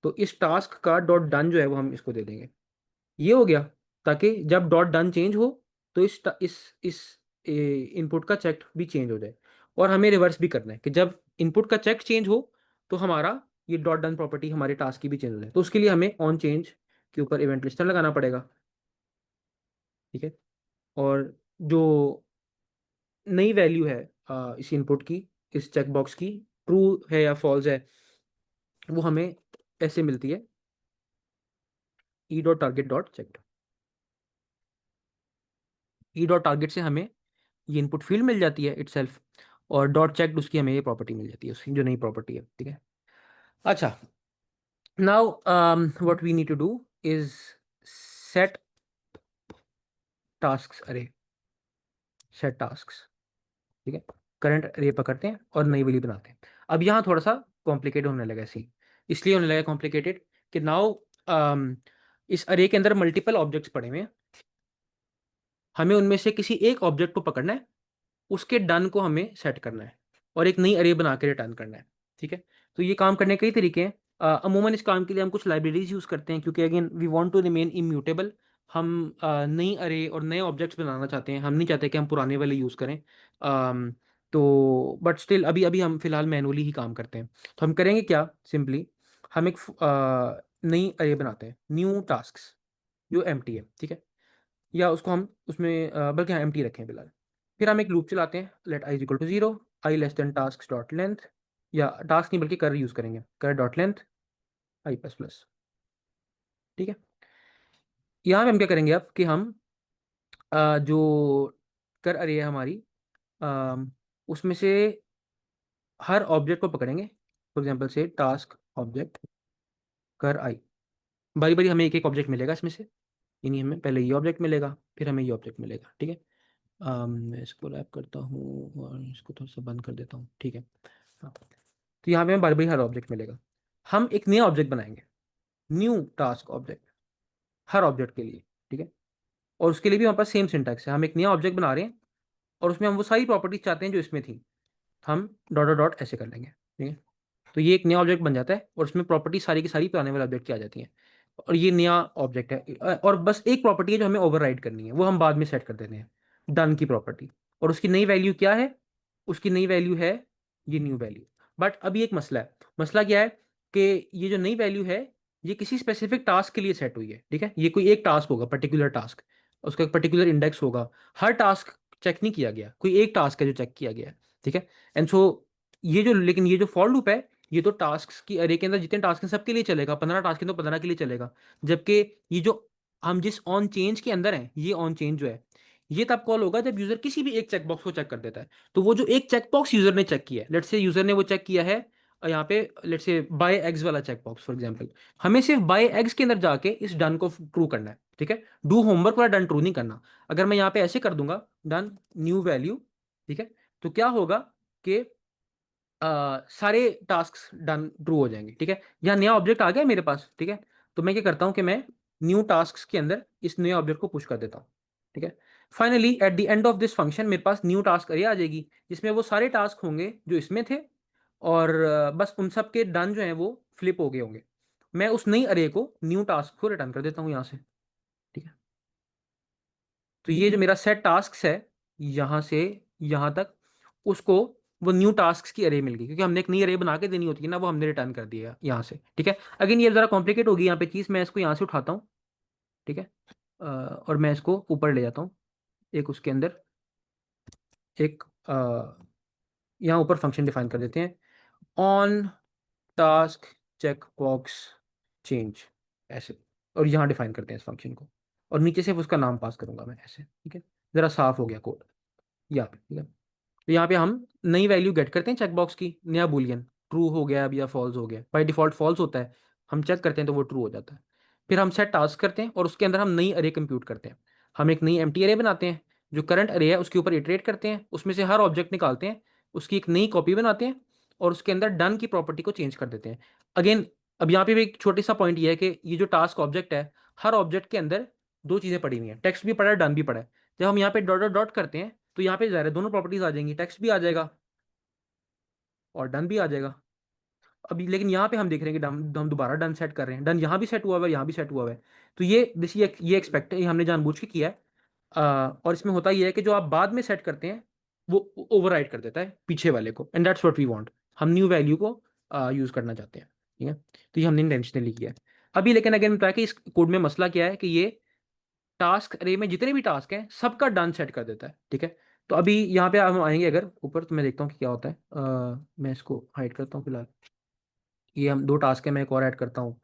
तो इस टास्क का डॉट डन जो है वो हम इसको दे देंगे, ये हो गया, ताकि जब डॉट डन चेंज हो तो इस इनपुट का चेक भी चेंज हो जाए। और हमें रिवर्स भी करना है कि जब इनपुट का चेक चेंज हो तो हमारा ये डॉट डन प्रॉपर्टी हमारे टास्क की भी चेंज हो जाए। तो उसके लिए हमें ऑन चेंज के ऊपर इवेंट लिस्टर लगाना पड़ेगा, ठीक है। और जो नई वैल्यू है इस इनपुट की, इस चेकबॉक्स की, ट्रू है या फॉल्स है, वो हमें ऐसे मिलती है, e dot target dot check. E dot target से हमें ये इनपुट फील्ड मिल जाती है इटसेल्फ, और डॉट चेक्ड उसकी हमें ये प्रॉपर्टी मिल जाती है, उसकी जो नई प्रॉपर्टी है, ठीक है। अच्छा, now what we need to do is set tasks अरे, सेट टास्क्स, ठीक है। करंट अरे पकड़ते हैं और नई वैल्यू बनाते हैं। अब यहाँ थोड़ा सा कॉम्प्लिकेटेड होने लगा सी, इसलिए होने लगा कॉम्प्लिकेटेड कि नाउ इस अरे के अंदर मल्टीपल ऑब्जेक्ट्स पड़े हुए हैं, हमें उनमें से किसी एक ऑब्जेक्ट को पकड़ना है, उसके डन को हमें सेट करना है और एक नई अरे बना के रिटर्न करना है, ठीक है। तो ये काम करने के कई तरीके हैं। अमूमन इस काम के लिए हम कुछ लाइब्रेरीज यूज़ करते हैं, क्योंकि again we want to remain immutable. हम नई अरे और नए ऑब्जेक्ट्स बनाना चाहते हैं, हम नहीं चाहते कि हम पुराने वाले यूज़ करें। तो बट स्टिल अभी अभी हम फिलहाल मैनुअली ही काम करते हैं। तो हम करेंगे क्या, सिंपली हम एक नई अरे बनाते हैं, न्यू टास्क्स, जो एम्प्टी है, ठीक है। या उसको हम उसमें बल्कि हाँ एम्प्टी रखें फिलहाल। फिर हम एक लूप चलाते हैं, let I is equal to 0, I less than task dot length, या टास्क नहीं बल्कि कर यूज़ करेंगे, कर डॉट लेंथ आई प्लस प्लस, ठीक है। यहाँ पे हम क्या करेंगे अब कि हम जो कर अरे है हमारी, अ, उसमें से हर ऑब्जेक्ट को पकड़ेंगे, फॉर एग्जाम्पल से टास्क ऑब्जेक्ट कर आई, बारी बारी हमें एक एक ऑब्जेक्ट मिलेगा इसमें से, यानी हमें पहले ये ऑब्जेक्ट मिलेगा, फिर हमें ये ऑब्जेक्ट मिलेगा, ठीक है। मैं इसको रैप करता हूँ और इसको थोड़ा सा बंद कर देता हूँ, ठीक है। हाँ, तो यहाँ पे हमें बार बार हर ऑब्जेक्ट मिलेगा। हम एक नया ऑब्जेक्ट बनाएंगे, न्यू टास्क ऑब्जेक्ट, हर ऑब्जेक्ट के लिए, ठीक है। और उसके लिए भी हमारे पास सेम सिंटैक्स है, हम एक नया ऑब्जेक्ट बना रहे हैं और उसमें हम वो सारी प्रॉपर्टीज चाहते हैं जो इसमें थी, हम डॉट डॉट डॉट ऐसे कर लेंगे, ठीक है। तो ये एक नया ऑब्जेक्ट बन जाता है और उसमें प्रॉपर्टी सारी की सारी पुराने वाले ऑब्जेक्ट की आ जाती हैं, और ये नया ऑब्जेक्ट है। और बस एक प्रॉपर्टी है जो हमें ओवरराइड करनी है, वो हम बाद में सेट कर देते हैं, डन की प्रॉपर्टी। और उसकी नई वैल्यू क्या है, उसकी नई वैल्यू है ये न्यू वैल्यू। बट अभी एक मसला है, मसला क्या है कि ये जो नई वैल्यू है ये किसी स्पेसिफिक टास्क के लिए सेट हुई है, ठीक है। ये कोई एक टास्क होगा, पर्टिकुलर टास्क, उसका एक पर्टिकुलर इंडेक्स होगा, हर टास्क चेक नहीं किया गया, कोई एक टास्क है जो चेक किया गया है, ठीक है। एंड सो ये जो, लेकिन ये जो फॉर लूप है, ये तो टास्क की अरे के अंदर जितने टास्क हैं सबके लिए चलेगा, 15 टास्क हैं तो 15 के लिए चलेगा। जबकि ये जो हम जिस ऑन चेंज के अंदर हैं, ये ऑन चेंज जो है, ये तब कॉल होगा जब यूजर किसी भी एक चेकबॉक्स को चेक कर देता है। तो वो जो एक चेकबॉक्स यूजर ने चेक किया है, लेट्स से यूजर ने वो चेक किया है यहाँ पे, लेट्स से बाय एग्स वाला चेकबॉक्स फॉर एग्जांपल, हमें सिर्फ बाय एग्स के अंदर जाके इस डन को ट्रू करना है, ठीक है। डू होमवर्क वाला डन ट्रू नहीं करना। अगर मैं यहाँ पे ऐसे कर दूंगा, डन न्यू वैल्यू, ठीक है, तो क्या होगा कि सारे टास्क डन ट्रू हो जाएंगे, ठीक है। यहाँ नया ऑब्जेक्ट आ गया मेरे पास, ठीक है। तो मैं क्या करता हूँ कि मैं न्यू टास्क के अंदर इस नए ऑब्जेक्ट को पुश कर देता हूँ, ठीक है। Finally at the end of this function मेरे पास न्यू टास्क अरे आ जाएगी, जिसमें वो सारे टास्क होंगे जो इसमें थे, और बस उन सब के डन जो हैं वो फ्लिप हो गए होंगे। मैं उस नई अरे को, न्यू टास्क को रिटर्न कर देता हूँ यहाँ से, ठीक है। तो ये जो मेरा सेट टास्क है, यहाँ से यहाँ तक, उसको वो न्यू टास्क की अरे मिल गई, क्योंकि हमने एक नई अरे बना के देनी होती है ना, वो हमने रिटर्न कर दिया यहाँ से, ठीक है। अगेन ये ज़रा कॉम्प्लिकेट होगी यहाँ पे चीज़, मैं इसको यहाँ से उठाता हूँ, ठीक है। और मैं इसको ऊपर ले जाता हूँ, एक उसके अंदर एक यहाँ ऊपर फंक्शन डिफाइन कर देते हैं, on task check box change, ऐसे। और यहाँ डिफाइन करते हैं इस फंक्शन को, और नीचे से उसका नाम पास करूंगा मैं ऐसे, ठीक है। ज़रा साफ हो गया कोड यहाँ पे, ठीक है। तो यहाँ पे हम नई वैल्यू गेट करते हैं चेकबॉक्स की, नया बूलियन, ट्रू हो गया अब या फॉल्स हो गया। बाय डिफ़ॉल्ट फॉल्स होता है, हम चेक करते हैं तो वो ट्रू हो जाता है। फिर हम सेट टास्क करते हैं और उसके अंदर हम नई अरे कंप्यूट करते हैं। हम एक नई एम्प्टी अरे बनाते हैं, जो करंट अरे है उसके ऊपर इटरेट करते हैं, उसमें से हर ऑब्जेक्ट निकालते हैं, उसकी एक नई कॉपी बनाते हैं और उसके अंदर डन की प्रॉपर्टी को चेंज कर देते हैं। अगेन अब यहाँ पे भी एक छोटी-सा पॉइंट ये है कि ये जो टास्क ऑब्जेक्ट है, हर ऑब्जेक्ट के अंदर 2 चीज़ें पड़ी हुई हैं, टेक्स्ट भी पड़ा है, डन भी पड़ा है। जब हम यहाँ पे डॉट, डॉट, डॉट करते हैं, तो यहाँ पे ज़ाहिर है दोनों प्रॉपर्टीज़ आ जाएँगी, टेक्स्ट भी आ जाएगा और डन भी आ जाएगा। अभी लेकिन यहाँ पे हम देख रहे हैं कि हम दोबारा डन सेट कर रहे हैं, डन यहाँ भी सेट हुआ हुआ है, यहाँ भी सेट हुआ हुआ है। तो ये एक्सपेक्ट ये हमने जानबूझ के किया है। और इसमें होता ये है कि जो आप बाद में सेट करते हैं, वो ओवरराइड कर देता है पीछे वाले को, and that's what we want. हम न्यू वैल्यू को यूज़ करना चाहते हैं, ठीक है? तो ये हमने इंटेंशनली किया है। अभी लेकिन अगेन बताया कि इस कोड में मसला क्या है कि ये टास्क अरे में जितने भी टास्क हैं, सबका डन सेट कर देता है, ठीक है? तो अभी यहाँ पे हम आएँगे अगर ऊपर, तो मैं देखता हूँ कि क्या होता है। मैं इसको हाइड करता हूँ फिलहाल। ये हम 2 टास्क है, मैं एक और ऐड करता हूँ।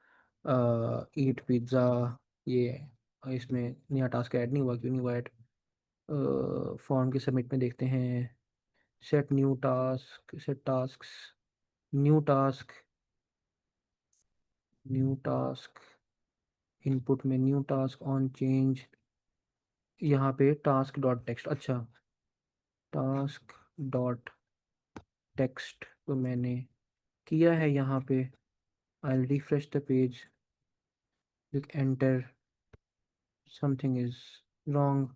ईट पिज़्ज़ा, ये इसमें नया टास्क ऐड नहीं हुआ, क्यों नहीं हुआ ऐड? फॉर्म के सबमिट में देखते हैं। Set tasks, new task, new task, input में न्यू टास्क ऑन चेंज, यहाँ पे टास्क डॉट टेक्स्ट, अच्छा टास्क डॉट टेक्स्ट तो मैंने किया है यहाँ पे। I refresh the page, enter, something is wrong.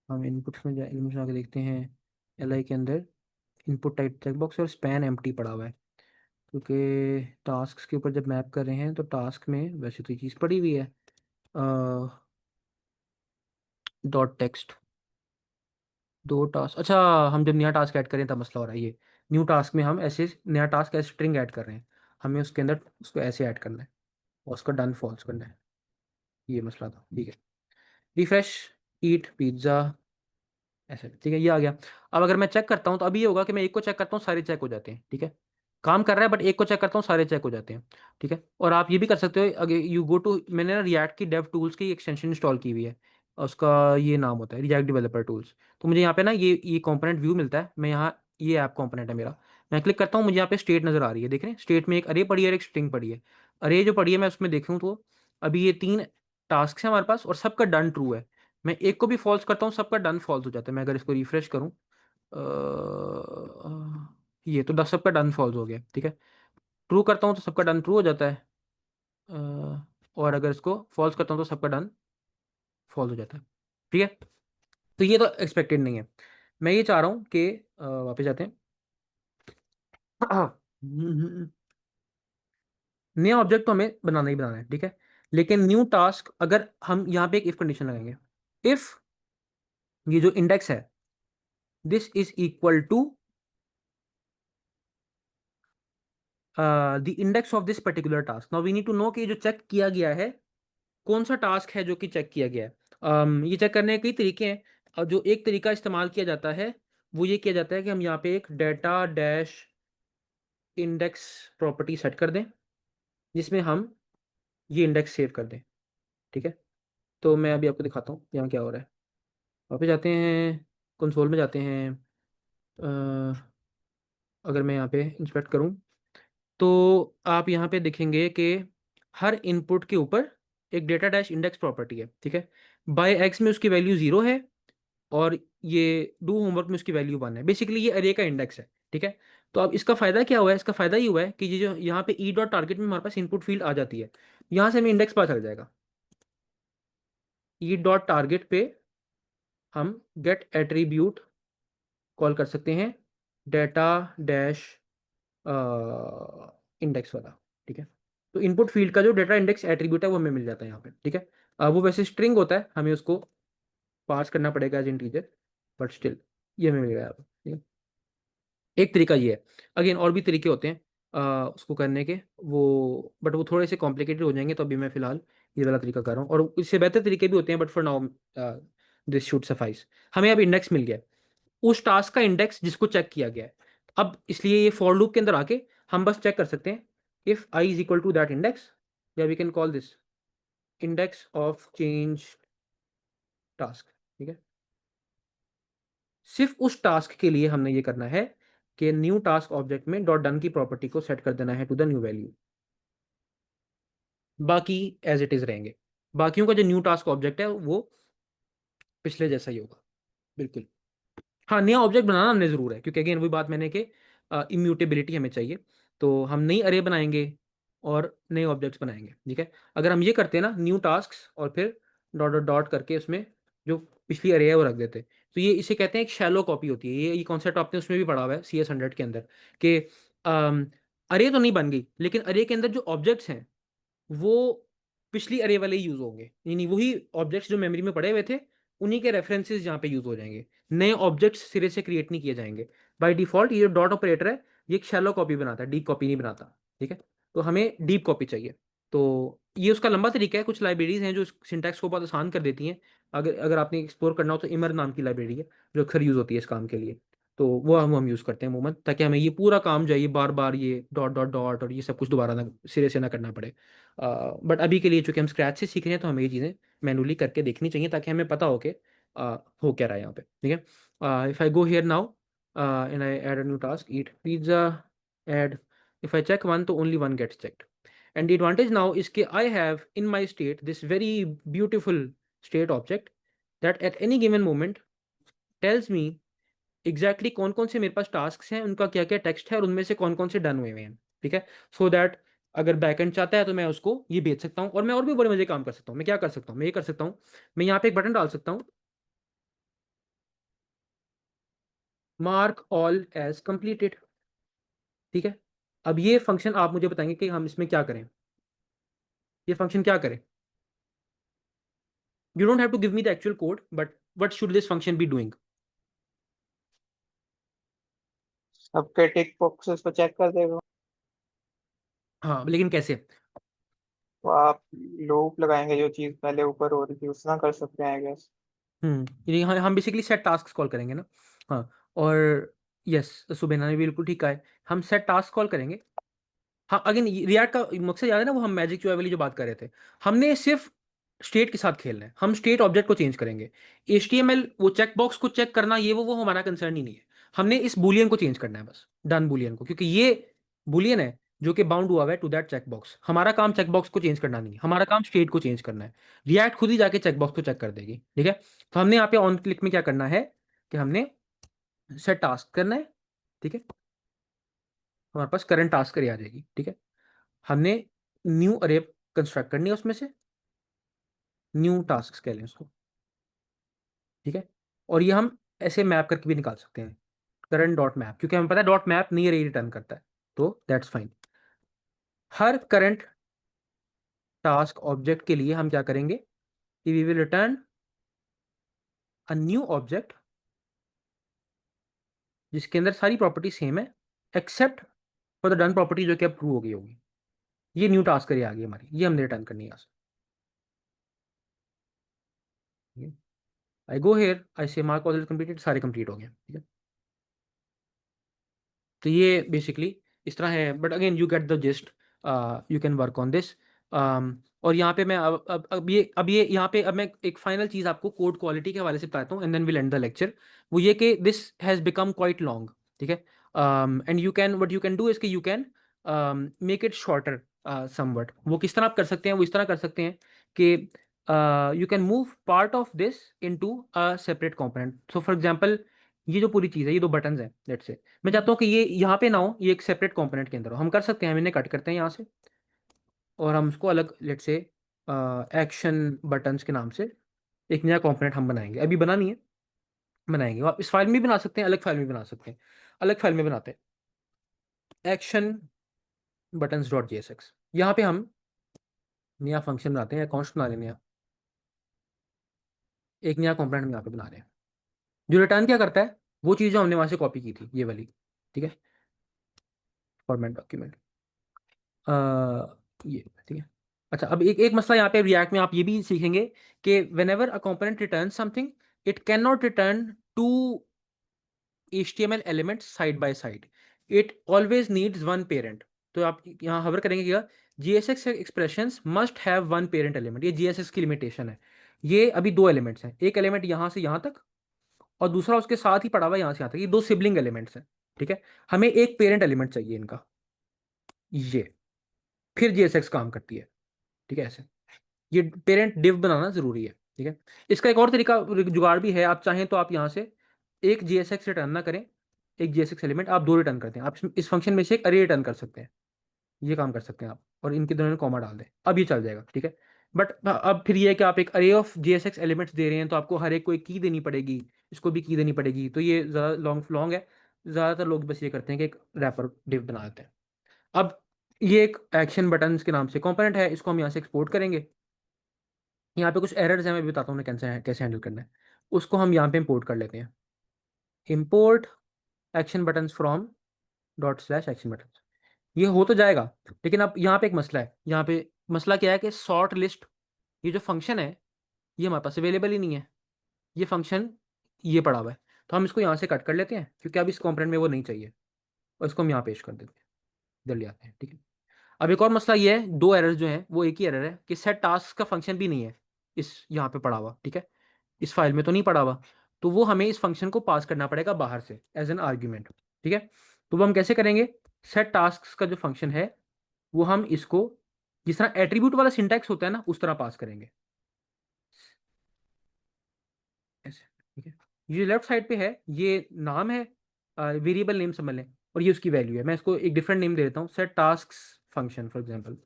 हम इनपुट्स में एलिमेंट्स आके देखते हैं, एल के अंदर इनपुट टाइप चेकबॉक्स और स्पैन एम्प्टी पड़ा हुआ है, क्योंकि टास्क के ऊपर जब मैप कर रहे हैं तो टास्क में वैसे तो ये चीज़ पड़ी हुई है। डॉट टेक्स्ट, 2 टास्क, अच्छा हम जब नया टास्क ऐड करें तब मसला हो रहा है ये। न्यू टास्क में हम ऐसे नया टास्क ऐसे स्ट्रिंग ऐड कर रहे हैं, हमें उसके अंदर उसको ऐसे ऐड करना है और उसका डन फॉल्स करना है, ये मसला था, ठीक है? रिफ्रेश, ईट पिज़्ज़ा, ऐसे, ठीक है, ये आ गया। अब अगर मैं चेक करता हूँ तो अभी ये होगा कि मैं एक को चेक करता हूँ, सारे चेक हो जाते हैं, ठीक है? काम कर रहा है बट एक को चेक करता हूँ, सारे चेक हो जाते हैं, ठीक है? और आप ये भी कर सकते हो, अगर यू गो टू, मैंने ना रिएक्ट की डेव टूल्स की एक्सटेंशन इंस्टॉल की हुई है, और उसका ये नाम होता है रिएक्ट डेवलपर टूल्स। तो मुझे यहाँ पे ना ये कंपोनेंट व्यू मिलता है, मैं यहाँ, ये ऐप कंपोनेंट है मेरा, मैं क्लिक करता हूँ, मुझे यहाँ पे स्टेट नज़र आ रही है, देख रहे हैं? स्टेट में एक अरे पड़ी है और एक स्ट्रिंग पड़ी है। अरे जो पड़ी है मैं उसमें देखूँ तो अभी ये 3 टास्क हैं हमारे पास और सबका डन ट्रू है। मैं एक को भी फॉल्स करता हूँ, सबका डन फॉल्स हो जाता है। मैं अगर इसको रिफ्रेश करूँ, ये तो 10 सबका डन फॉल्स हो गया, ठीक है? ट्रू करता हूँ तो सबका डन ट्रू हो जाता है, और अगर इसको फॉल्स करता हूँ तो सबका डन फॉल्स हो जाता है, ठीक है? तो ये तो एक्सपेक्टेड नहीं है। मैं ये चाह रहा हूँ कि वापस जाते हैं। नया ऑब्जेक्ट तो हमें बनाना ही बनाना है, ठीक है? लेकिन न्यू टास्क, अगर हम यहाँ पे एक इफ कंडीशन लगाएंगे, इफ ये जो इंडेक्स है this is equal to the index of this particular task. Now we need to know कि जो चेक किया गया है कौन सा टास्क है जो कि चेक किया गया है। ये चेक करने के कई तरीके हैं, और जो एक तरीका इस्तेमाल किया जाता है वो ये किया जाता है कि हम यहाँ पे एक data dash index property set कर दें, जिसमें हम ये इंडेक्स सेव कर दें, ठीक है? तो मैं अभी आपको दिखाता हूँ यहाँ क्या हो रहा है। वापस जाते हैं, कंसोल में जाते हैं। अगर मैं यहाँ पे इंस्पेक्ट करूँ तो आप यहाँ पे देखेंगे कि हर इनपुट के ऊपर एक डेटा डैश इंडेक्स प्रॉपर्टी है, ठीक है? बाय एक्स में उसकी वैल्यू 0 है और ये डू होमवर्क में उसकी वैल्यू 1 है। बेसिकली ये अरे का इंडेक्स है, ठीक है? तो अब इसका फ़ायदा क्या हुआ है? इसका फ़ायदा ये हुआ है कि ये जो यहाँ पे ई डॉट टारगेट में हमारे पास इनपुट फील्ड आ जाती है, यहाँ से हमें इंडेक्स पता चल जाएगा। ई डॉट टारगेट पे हम गेट एट्रीब्यूट कॉल कर सकते हैं, डेटा डैश इंडेक्स वाला, ठीक है? तो इनपुट फील्ड का जो डेटा इंडेक्स एट्रीब्यूट है वो हमें मिल जाता है यहाँ पे, ठीक है? वो वैसे स्ट्रिंग होता है, हमें उसको पास करना पड़ेगा एज इंटीजर, बट स्टिल ये हमें मिल गया, ठीक है? एक तरीका ये है। अगेन और भी तरीके होते हैं उसको करने के, वो बट वो थोड़े से कॉम्प्लिकेटेड हो जाएंगे, तो अभी मैं फिलहाल ये वाला तरीका कर रहा हूँ, और इससे बेहतर तरीके भी होते हैं, but for now this should suffice. हमें अब इंडेक्स मिल गया है, उस टास्क का इंडेक्स जिसको चेक किया गया है। अब इसलिए ये फॉर लूप के अंदर आके हम बस चेक कर सकते हैं if i is equal to that index, या we can call this index of change task, ठीक है? सिर्फ उस टास्क के लिए हमने ये करना है कि न्यू टास्क ऑब्जेक्ट में डॉट डन की प्रॉपर्टी को सेट कर देना है टू द न्यू वैल्यू, बाकी एज इट इज रहेंगे। बाकियों का जो न्यू टास्क ऑब्जेक्ट है वो पिछले जैसा ही होगा, बिल्कुल। हाँ, नया ऑब्जेक्ट बनाना हमने ज़रूर है, क्योंकि अगेन वही बात मैंने कि इम्यूटेबिलिटी हमें चाहिए। तो हम नई अरे बनाएंगे और नए ऑब्जेक्ट्स बनाएंगे, ठीक है। अगर हम ये करते हैं ना, न्यू टास्क्स और फिर डॉट डॉट डॉट करके उसमें जो पिछली अरे है वो रख देते, तो ये इसे कहते हैं एक शैलो कॉपी होती है। ये कॉन्सेप्ट आपने उसमें भी पढ़ा हुआ है CS100 के अंदर, कि अरे तो नहीं बन गई, लेकिन अरे के अंदर जो ऑब्जेक्ट्स हैं वो पिछली अरे वाले ही यूज होंगे, यानी वही ऑब्जेक्ट्स जो मेमोरी में पड़े हुए थे उन्हीं के रेफरेंसेस यहाँ पे यूज हो जाएंगे। नए ऑब्जेक्ट्स सिरे से क्रिएट नहीं किए जाएंगे। बाय डिफॉल्ट ये डॉट ऑपरेटर है, ये एक शैलो कॉपी बनाता है, डीप कॉपी नहीं बनाता, ठीक है। तो हमें डीप कॉपी चाहिए। तो ये उसका लंबा तरीका है। कुछ लाइब्रेरीज हैं जो सिंटैक्स को बहुत आसान कर देती हैं। अगर अगर आपने एक्सप्लोर करना हो तो इमर नाम की लाइब्रेरी है जो अक्सर यूज होती है इस काम के लिए। तो वो हम यूज़ करते हैं अमूमन, ताकि हमें ये पूरा काम जो है ये बार बार ये डॉट डॉट डॉट और ये सब कुछ दोबारा ना सिरे से ना करना पड़े। बट अभी के लिए चूंकि हम स्क्रैच से सीख रहे हैं तो हमें ये चीज़ें मैनुअली करके देखनी चाहिए, ताकि हमें पता हो कि हो क्या रहा है यहाँ पे, ठीक है। If I go here now and I add a new task, eat pizza, add, if I check one तो only one gets checked. And the advantage now is के I have in my state this very beautiful state object that at any given moment tells me exactly कौन कौन से मेरे पास task हैं, उनका क्या क्या टेक्स्ट है और उनमें से कौन कौन से डन हुए हुए हैं, ठीक है। सो दैट अगर बैकएंड चाहता है तो मैं उसको ये भेज सकता हूँ, और मैं और भी बड़े मजे काम कर सकता हूँ। मैं क्या कर सकता हूँ, मैं ये कर सकता हूँ, मैं यहाँ पे एक बटन डाल सकता हूँ, मार्क ऑल एज कंप्लीटेड, ठीक है। अब ये फंक्शन आप मुझे बताएंगे कि हम इसमें क्या करें, ये फंक्शन क्या करें। You don't have to give me the actual code, but what should this function be doing. सबके टिक बॉक्सेस को चेक कर देगा। हाँ, लेकिन कैसे। तो आप लूप लगाएंगे, जो चीज पहले ऊपर हो रही थी उसना कर सकते हैं, आई गेस। यानी हम बेसिकली सेट टास्क कॉल करेंगे ना। हाँ, और यस, सुबेना ने बिल्कुल ठीक कहा है, हम सेट टास्क कॉल करेंगे। हाँ, अगेन रिएक्ट का मकसद याद है ना, वो हम मैजिक जो वाली जो बात कर रहे थे, हमने सिर्फ स्टेट के साथ खेलना है। हम स्टेट ऑब्जेक्ट को चेंज करेंगे। HTML वो चेक बॉक्स को चेक करना ये वो हमारा कंसर्न ही नहीं है। हमने इस बुलियन को चेंज करना है बस, डन बुलियन को, क्योंकि ये बुलियन है जो कि बाउंड हुआ हुआ है टू दैट चेक बॉक्स। हमारा काम चेक बॉक्स को चेंज करना नहीं है, हमारा काम स्टेट को चेंज करना है। रिएक्ट खुद ही जाके चेक बॉक्स को चेक कर देगी, ठीक है। तो हमने यहाँ पे ऑन क्लिक में क्या करना है कि हमने सेट टास्क करना है, ठीक है। हमारे पास करंट टास्क अरे आ जाएगी, ठीक है। हमने न्यू अरे कंस्ट्रक्ट करनी है उसमें से, न्यू टास्क कह लें उसको, ठीक है। और ये हम ऐसे मैप करके भी निकाल सकते हैं, करंट डॉट मैप, क्योंकि हमें पता है डॉट मैप नहीं अरे रिटर्न करता है, तो दैट्स फाइन। हर करंट टास्क ऑब्जेक्ट के लिए हम क्या करेंगे कि we will return a new object जिसके अंदर सारी प्रॉपर्टी सेम है, except for the done property जो कि अब ट्रू हो गई होगी। ये न्यू टास्क करिए आ गई हमारी, ये हमने रिटर्न करनी है यहाँ से। आई गो हेयर, आई से मार्क ऑल कंप्लीटेड, सारे कंप्लीट हो गए, ठीक है। तो ये बेसिकली इस तरह है, but again you get the gist, you can work on this. और यहाँ पे मैं अब ये यहाँ पे अब मैं एक फाइनल चीज़ आपको कोड क्वालिटी के हवाले से बताता हूँ, and then will end the lecture. वो ये कि this has become quite long, ठीक है। And you can, what you can do is कि you can make it shorter somewhat. वो किस तरह आप कर सकते हैं, वो इस तरह कर सकते हैं कि you can move part of this into a separate component. So for example ये जो पूरी चीज़ है, ये दो बटन्स हैं लेट्स से, मैं चाहता हूँ कि ये यहाँ पे ना हो, ये एक सेपरेट कंपोनेंट के अंदर हो। हम कर सकते हैं, हम इन्हें कट करते हैं यहाँ से और हम उसको अलग लेट्स से एक्शन बटन्स के नाम से एक नया कंपोनेंट हम बनाएंगे। अभी बना नहीं है, बनाएंगे। आप इस फाइल में भी बना सकते हैं, अलग फाइल में भी बना सकते हैं। अलग फाइल में बनाते हैं एक्शन बटन्स डॉट JSX। यहाँ पे हम नया फंक्शन बनाते हैं, अकाउंट्स बना लेंगे। एक नया कंपोनेंट हम यहाँ पे बना रहे हैं जो रिटर्न क्या करता है, वो चीज़ जो हमने वहाँ से कॉपी की थी, ये वाली, ठीक है। फॉर्मेट डॉक्यूमेंट, ये ठीक है। अच्छा, अब एक एक मसला यहाँ पे रिएक्ट में आप ये भी सीखेंगे कि whenever a component return something, it can not return two HTML element side by side, it always needs one parent. तो आप यहाँ हवर करेंगे क्या, JSX expressions must have one parent element. ये JSX की लिमिटेशन है। ये अभी दो एलिमेंट्स हैं, एक एलिमेंट यहाँ से यहाँ तक और दूसरा उसके साथ ही पड़ा हुआ यहाँ से यहाँ तक, ये दो सिबलिंग एलिमेंट्स हैं, ठीक है। हमें एक पेरेंट एलिमेंट चाहिए इनका, ये, फिर JSX काम करती है, ठीक है। ऐसे ये पेरेंट डिव बनाना जरूरी है, ठीक है। इसका एक और तरीका जुगाड़ भी है, आप चाहें तो आप यहाँ से एक JSX रिटर्न ना करें, एक JSX एलिमेंट आप दो रिटर्न करते हैं, आप इस फंक्शन में से एक अरे रिटर्न कर सकते हैं, ये काम कर सकते हैं आप, और इनके दोनों में कॉमा डाल दें, अब ये चल जाएगा, ठीक है। बट अब फिर ये है कि आप एक अरे ऑफ JSX एलिमेंट्स दे रहे हैं, तो आपको हर एक को एक की देनी पड़ेगी, इसको भी की देनी पड़ेगी, तो ये ज़्यादा लॉन्ग है। ज़्यादातर लोग बस ये करते हैं कि एक रैपर डिव बना देते हैं। अब ये एक एक्शन बटन के नाम से कंपोनेंट है, इसको हम यहाँ से एक्सपोर्ट करेंगे। यहाँ पे कुछ एरर्स हैं, मैं भी बताता हूँ उन्हें कैसे कैसे हैंडल करना है। उसको हम यहाँ पे इंपोर्ट कर लेते हैं, import action buttons from dot slash action button. ये हो तो जाएगा, लेकिन अब यहाँ पे एक मसला है। यहाँ पे मसला क्या है कि शॉर्ट लिस्ट, ये जो फंक्शन है ये हमारे पास अवेलेबल ही नहीं है, ये फंक्शन ये पड़ा हुआ है। तो हम इसको यहाँ से कट कर लेते हैं, क्योंकि अब इस कॉम्पोनेंट में वो नहीं चाहिए, और इसको हम यहाँ पेश कर देते हैं, जल्दी आते हैं, ठीक है। अब एक और मसला ये है, दो एरर जो है वो एक ही एरर है कि सेट टास्क का फंक्शन भी नहीं है इस यहाँ पे पड़ा हुआ, ठीक है। इस फाइल में तो नहीं पड़ा हुआ, तो वो हमें इस फंक्शन को पास करना पड़ेगा बाहर से एज एन आर्ग्यूमेंट, ठीक है। तो वो हम कैसे करेंगे, सेट टास्क का जो फंक्शन है वो हम इसको जिस तरह एट्रीब्यूट वाला सिंटैक्स होता है ना, उस तरह पास करेंगे, ऐसे, ठीक है। ये लेफ्ट साइड पे है, ये नाम है, वेरिएबल नेम समझ लें, और ये उसकी वैल्यू है। मैं इसको एक डिफरेंट नेम दे देता हूँ, set task function for example.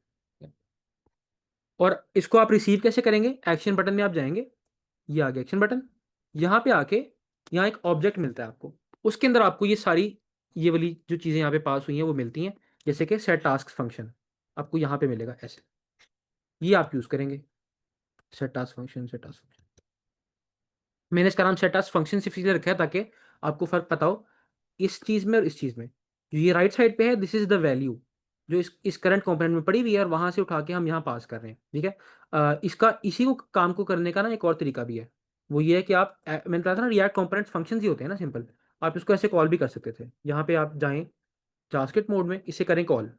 और इसको आप रिसीव कैसे करेंगे, एक्शन बटन में आप जाएंगे, ये आ गया एक्शन बटन, यहाँ पे आके यहाँ एक ऑब्जेक्ट मिलता है आपको, उसके अंदर आपको ये सारी ये वाली जो चीज़ें यहाँ पे पास हुई हैं वो मिलती हैं, जैसे कि सेट टास्क फंक्शन आपको यहाँ पे मिलेगा ऐसे, ये आप यूज़ करेंगे, set task function, set task function. मैंने इसका नाम सेट टास्क फंक्शन सिर्फ इसलिए रखा है ताकि आपको फ़र्क पता हो इस चीज़ में और इस चीज़ में। जो ये राइट साइड पे है, दिस इज़ द वैल्यू जो इस करंट कंपोनेंट में पड़ी हुई है, और वहाँ से उठा के हम यहाँ पास कर रहे हैं, ठीक है। इसका इसी को काम को करने का ना एक और तरीका भी है, वो ये है कि आप मैंने कहा था ना रिएक्ट कंपोनेंट फंक्शंस ही होते हैं ना सिंपल, आप इसको ऐसे कॉल भी कर सकते थे। यहाँ पे आप जाएँ जावास्क्रिप्ट मोड में, इसे करें कॉल,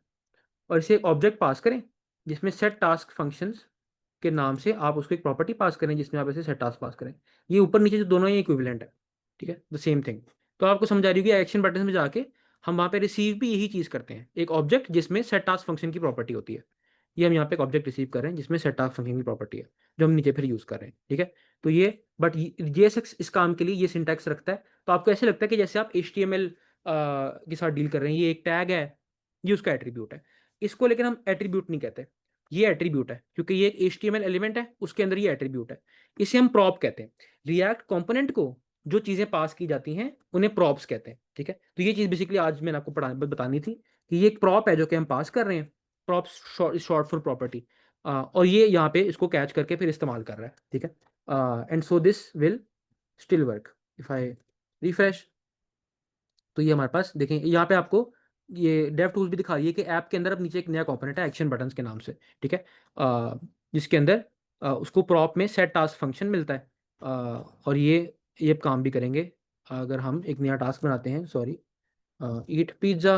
और इसे एक ऑब्जेक्ट पास करें जिसमें सेट टास्क फंक्शंस के नाम से आप उसको एक प्रॉपर्टी पास करें जिसमें आप ऐसे सेट टास्क पास करें। ये ऊपर नीचे जो दोनों ही इक्विवेलेंट है, ठीक है, द सेम थिंग। तो आपको समझा रही होगी, एक्शन बटन में जाके हम वहाँ पे रिसीव भी यही चीज़ करते हैं, एक ऑब्जेक्ट जिसमें सेट टास्क फंक्शन की प्रॉपर्टी होती है। ये हम यहाँ पे एक ऑब्जेक्ट रिसीव कर रहे हैं जिसमें सेट टास्क फंक्शन की प्रॉपर्टी है, जो हम नीचे फिर यूज़ कर रहे हैं, ठीक है। तो ये बट JSX इस काम के लिए ये सिंटैक्स रखता है, तो आपको ऐसे लगता है कि जैसे आप HTML के साथ डील कर रहे हैं, ये एक टैग है, ये उसका एट्रीब्यूट है। इसको लेकिन हम एट्रीब्यूट नहीं कहते, ये एट्रीब्यूट है, क्योंकि ये एक HTML एलिमेंट है, उसके अंदर ये एट्रीब्यूट है, इसे हम प्रॉप कहते हैं। रिएक्ट कंपोनेंट को जो चीज़ें पास की जाती हैं उन्हें प्रॉप्स कहते हैं, ठीक है। तो ये चीज़ बेसिकली आज मैंने आपको बतानी थी कि ये एक प्रॉप है जो कि हम पास कर रहे हैं, प्रॉप्स शॉर्ट फॉर प्रॉपर्टी, और ये यहाँ पे इसको कैच करके फिर इस्तेमाल कर रहा है, ठीक है। And so this will still work if I refresh. तो ये हमारे पास देखें, यहाँ पे आपको ये डेव टूल्स भी दिखा रही है कि ऐप के अंदर अब नीचे एक नया कंपोनेंट है एक्शन बटन्स के नाम से, ठीक है। जिसके अंदर उसको प्रॉप में सेट टास्क फंक्शन मिलता है, और ये अब काम भी करेंगे। अगर हम एक नया टास्क बनाते हैं, सॉरी, ईट पिज़्ज़ा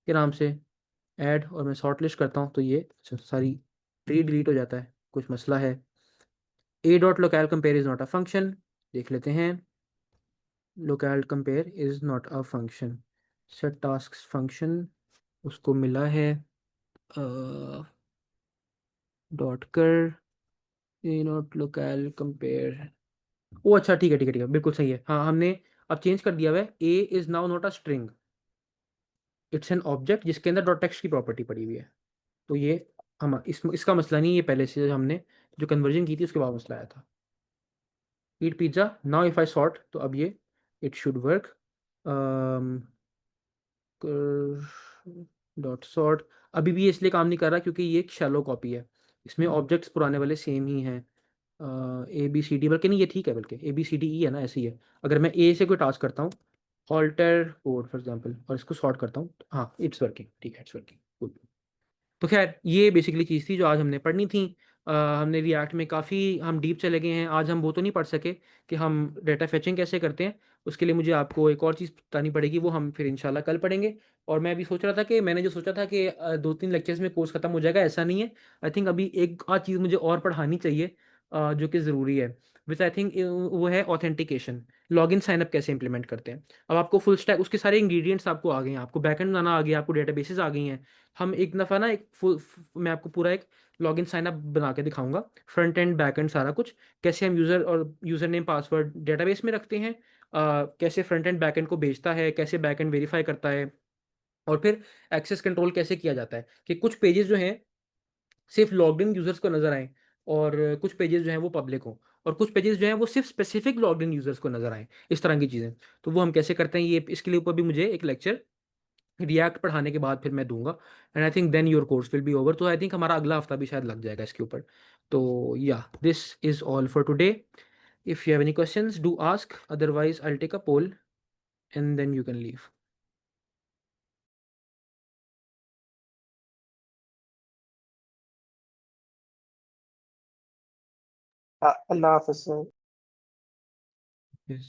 के नाम से ऐड, और मैं शॉर्ट लिस्ट करता हूँ, तो ये सारी ट्री डिलीट हो जाता है, कुछ मसला है। ए dot local compare is not a function, देख लेते हैं, local compare is not a function, set task function उसको मिला है डॉट कर, ए नॉट लोकल कंपेयर, ओ अच्छा, ठीक है, ठीक है, ठीक है, बिल्कुल सही है। हाँ, हमने अब चेंज कर दिया हुआ है, A is now not a string, it's an object जिसके अंदर डॉट टेक्स्ट की प्रॉपर्टी पड़ी हुई है। तो ये हम इसका मसला नहीं, ये पहले से हमने जो कन्वर्जन की थी उसके बाद मसला आया था। Eat pizza, now if I sort, तो अब ये it should work, dot sort. अभी भी ये इसलिए काम नहीं कर रहा क्योंकि ये एक शैलो कॉपी है, इसमें ऑब्जेक्ट्स पुराने वाले सेम ही हैं, ABCD, बल्कि नहीं, ये ठीक है, बल्कि ABCDE है ना, ऐसे ही है। अगर मैं ए से कोई टास्क करता हूँ, ऑल्टर कोड फॉर एग्जाम्पल, और इसको सॉर्ट करता हूँ, हाँ इट्स वर्किंग, ठीक है, इट्स वर्किंग, गुड। तो खैर ये बेसिकली चीज़ थी जो आज हमने पढ़नी थी। हमने रिएक्ट में काफ़ी हम डीप चले गए हैं, आज हम वो तो नहीं पढ़ सके कि हम डाटा फेचिंग कैसे करते हैं। उसके लिए मुझे आपको एक और चीज़ बतानी पड़ेगी, वो हम फिर इंशाल्लाह कल पढ़ेंगे। और मैं अभी सोच रहा था कि मैंने जो सोचा था कि 2-3 लेक्चर्स में कोर्स ख़त्म हो जाएगा, ऐसा नहीं है। आई थिंक अभी एक आध चीज़ मुझे और पढ़ानी चाहिए, जो कि ज़रूरी है, विच आई थिंक वो है ऑथेंटिकेशन, लॉगिन साइन अप कैसे इंप्लीमेंट करते हैं। अब आपको फुल स्टैक उसके सारे इंग्रेडिएंट्स आपको आ गए हैं, आपको बैकएंड बनाना आ गया, आपको डेटाबेसेस आ गई हैं। हम एक दफ़ा ना एक मैं आपको पूरा एक लॉगिन साइन अप बना के दिखाऊंगा, फ्रंट एंड बैक एंड सारा कुछ, कैसे हम यूज़र और यूज़र नेम पासवर्ड डेटाबेस में रखते हैं, कैसे फ्रंट एंड बैक एंड को भेजता है, कैसे बैक एंड वेरीफाई करता है, और फिर एक्सेस कंट्रोल कैसे किया जाता है कि कुछ पेजेस जो हैं सिर्फ लॉग्ड इन यूज़र्स को नज़र आएँ, और कुछ पेजेस जो हैं वो पब्लिक हों, और कुछ पेजेस जो हैं वो सिर्फ स्पेसिफिक लॉग्ड इन यूज़र्स को नज़र आएँ, इस तरह की चीज़ें। तो वो हम कैसे करते हैं, ये इसके लिए ऊपर भी मुझे एक लेक्चर रिएक्ट पढ़ाने के बाद फिर मैं दूँगा, and I think then your course will be over. तो आई थिंक हमारा अगला हफ्ता भी शायद लग जाएगा इसके ऊपर। तो या this is all for today. If you have any questions do ask, otherwise I will take a poll and then you can leave. अल्लाह हाफिज़ सर। यस।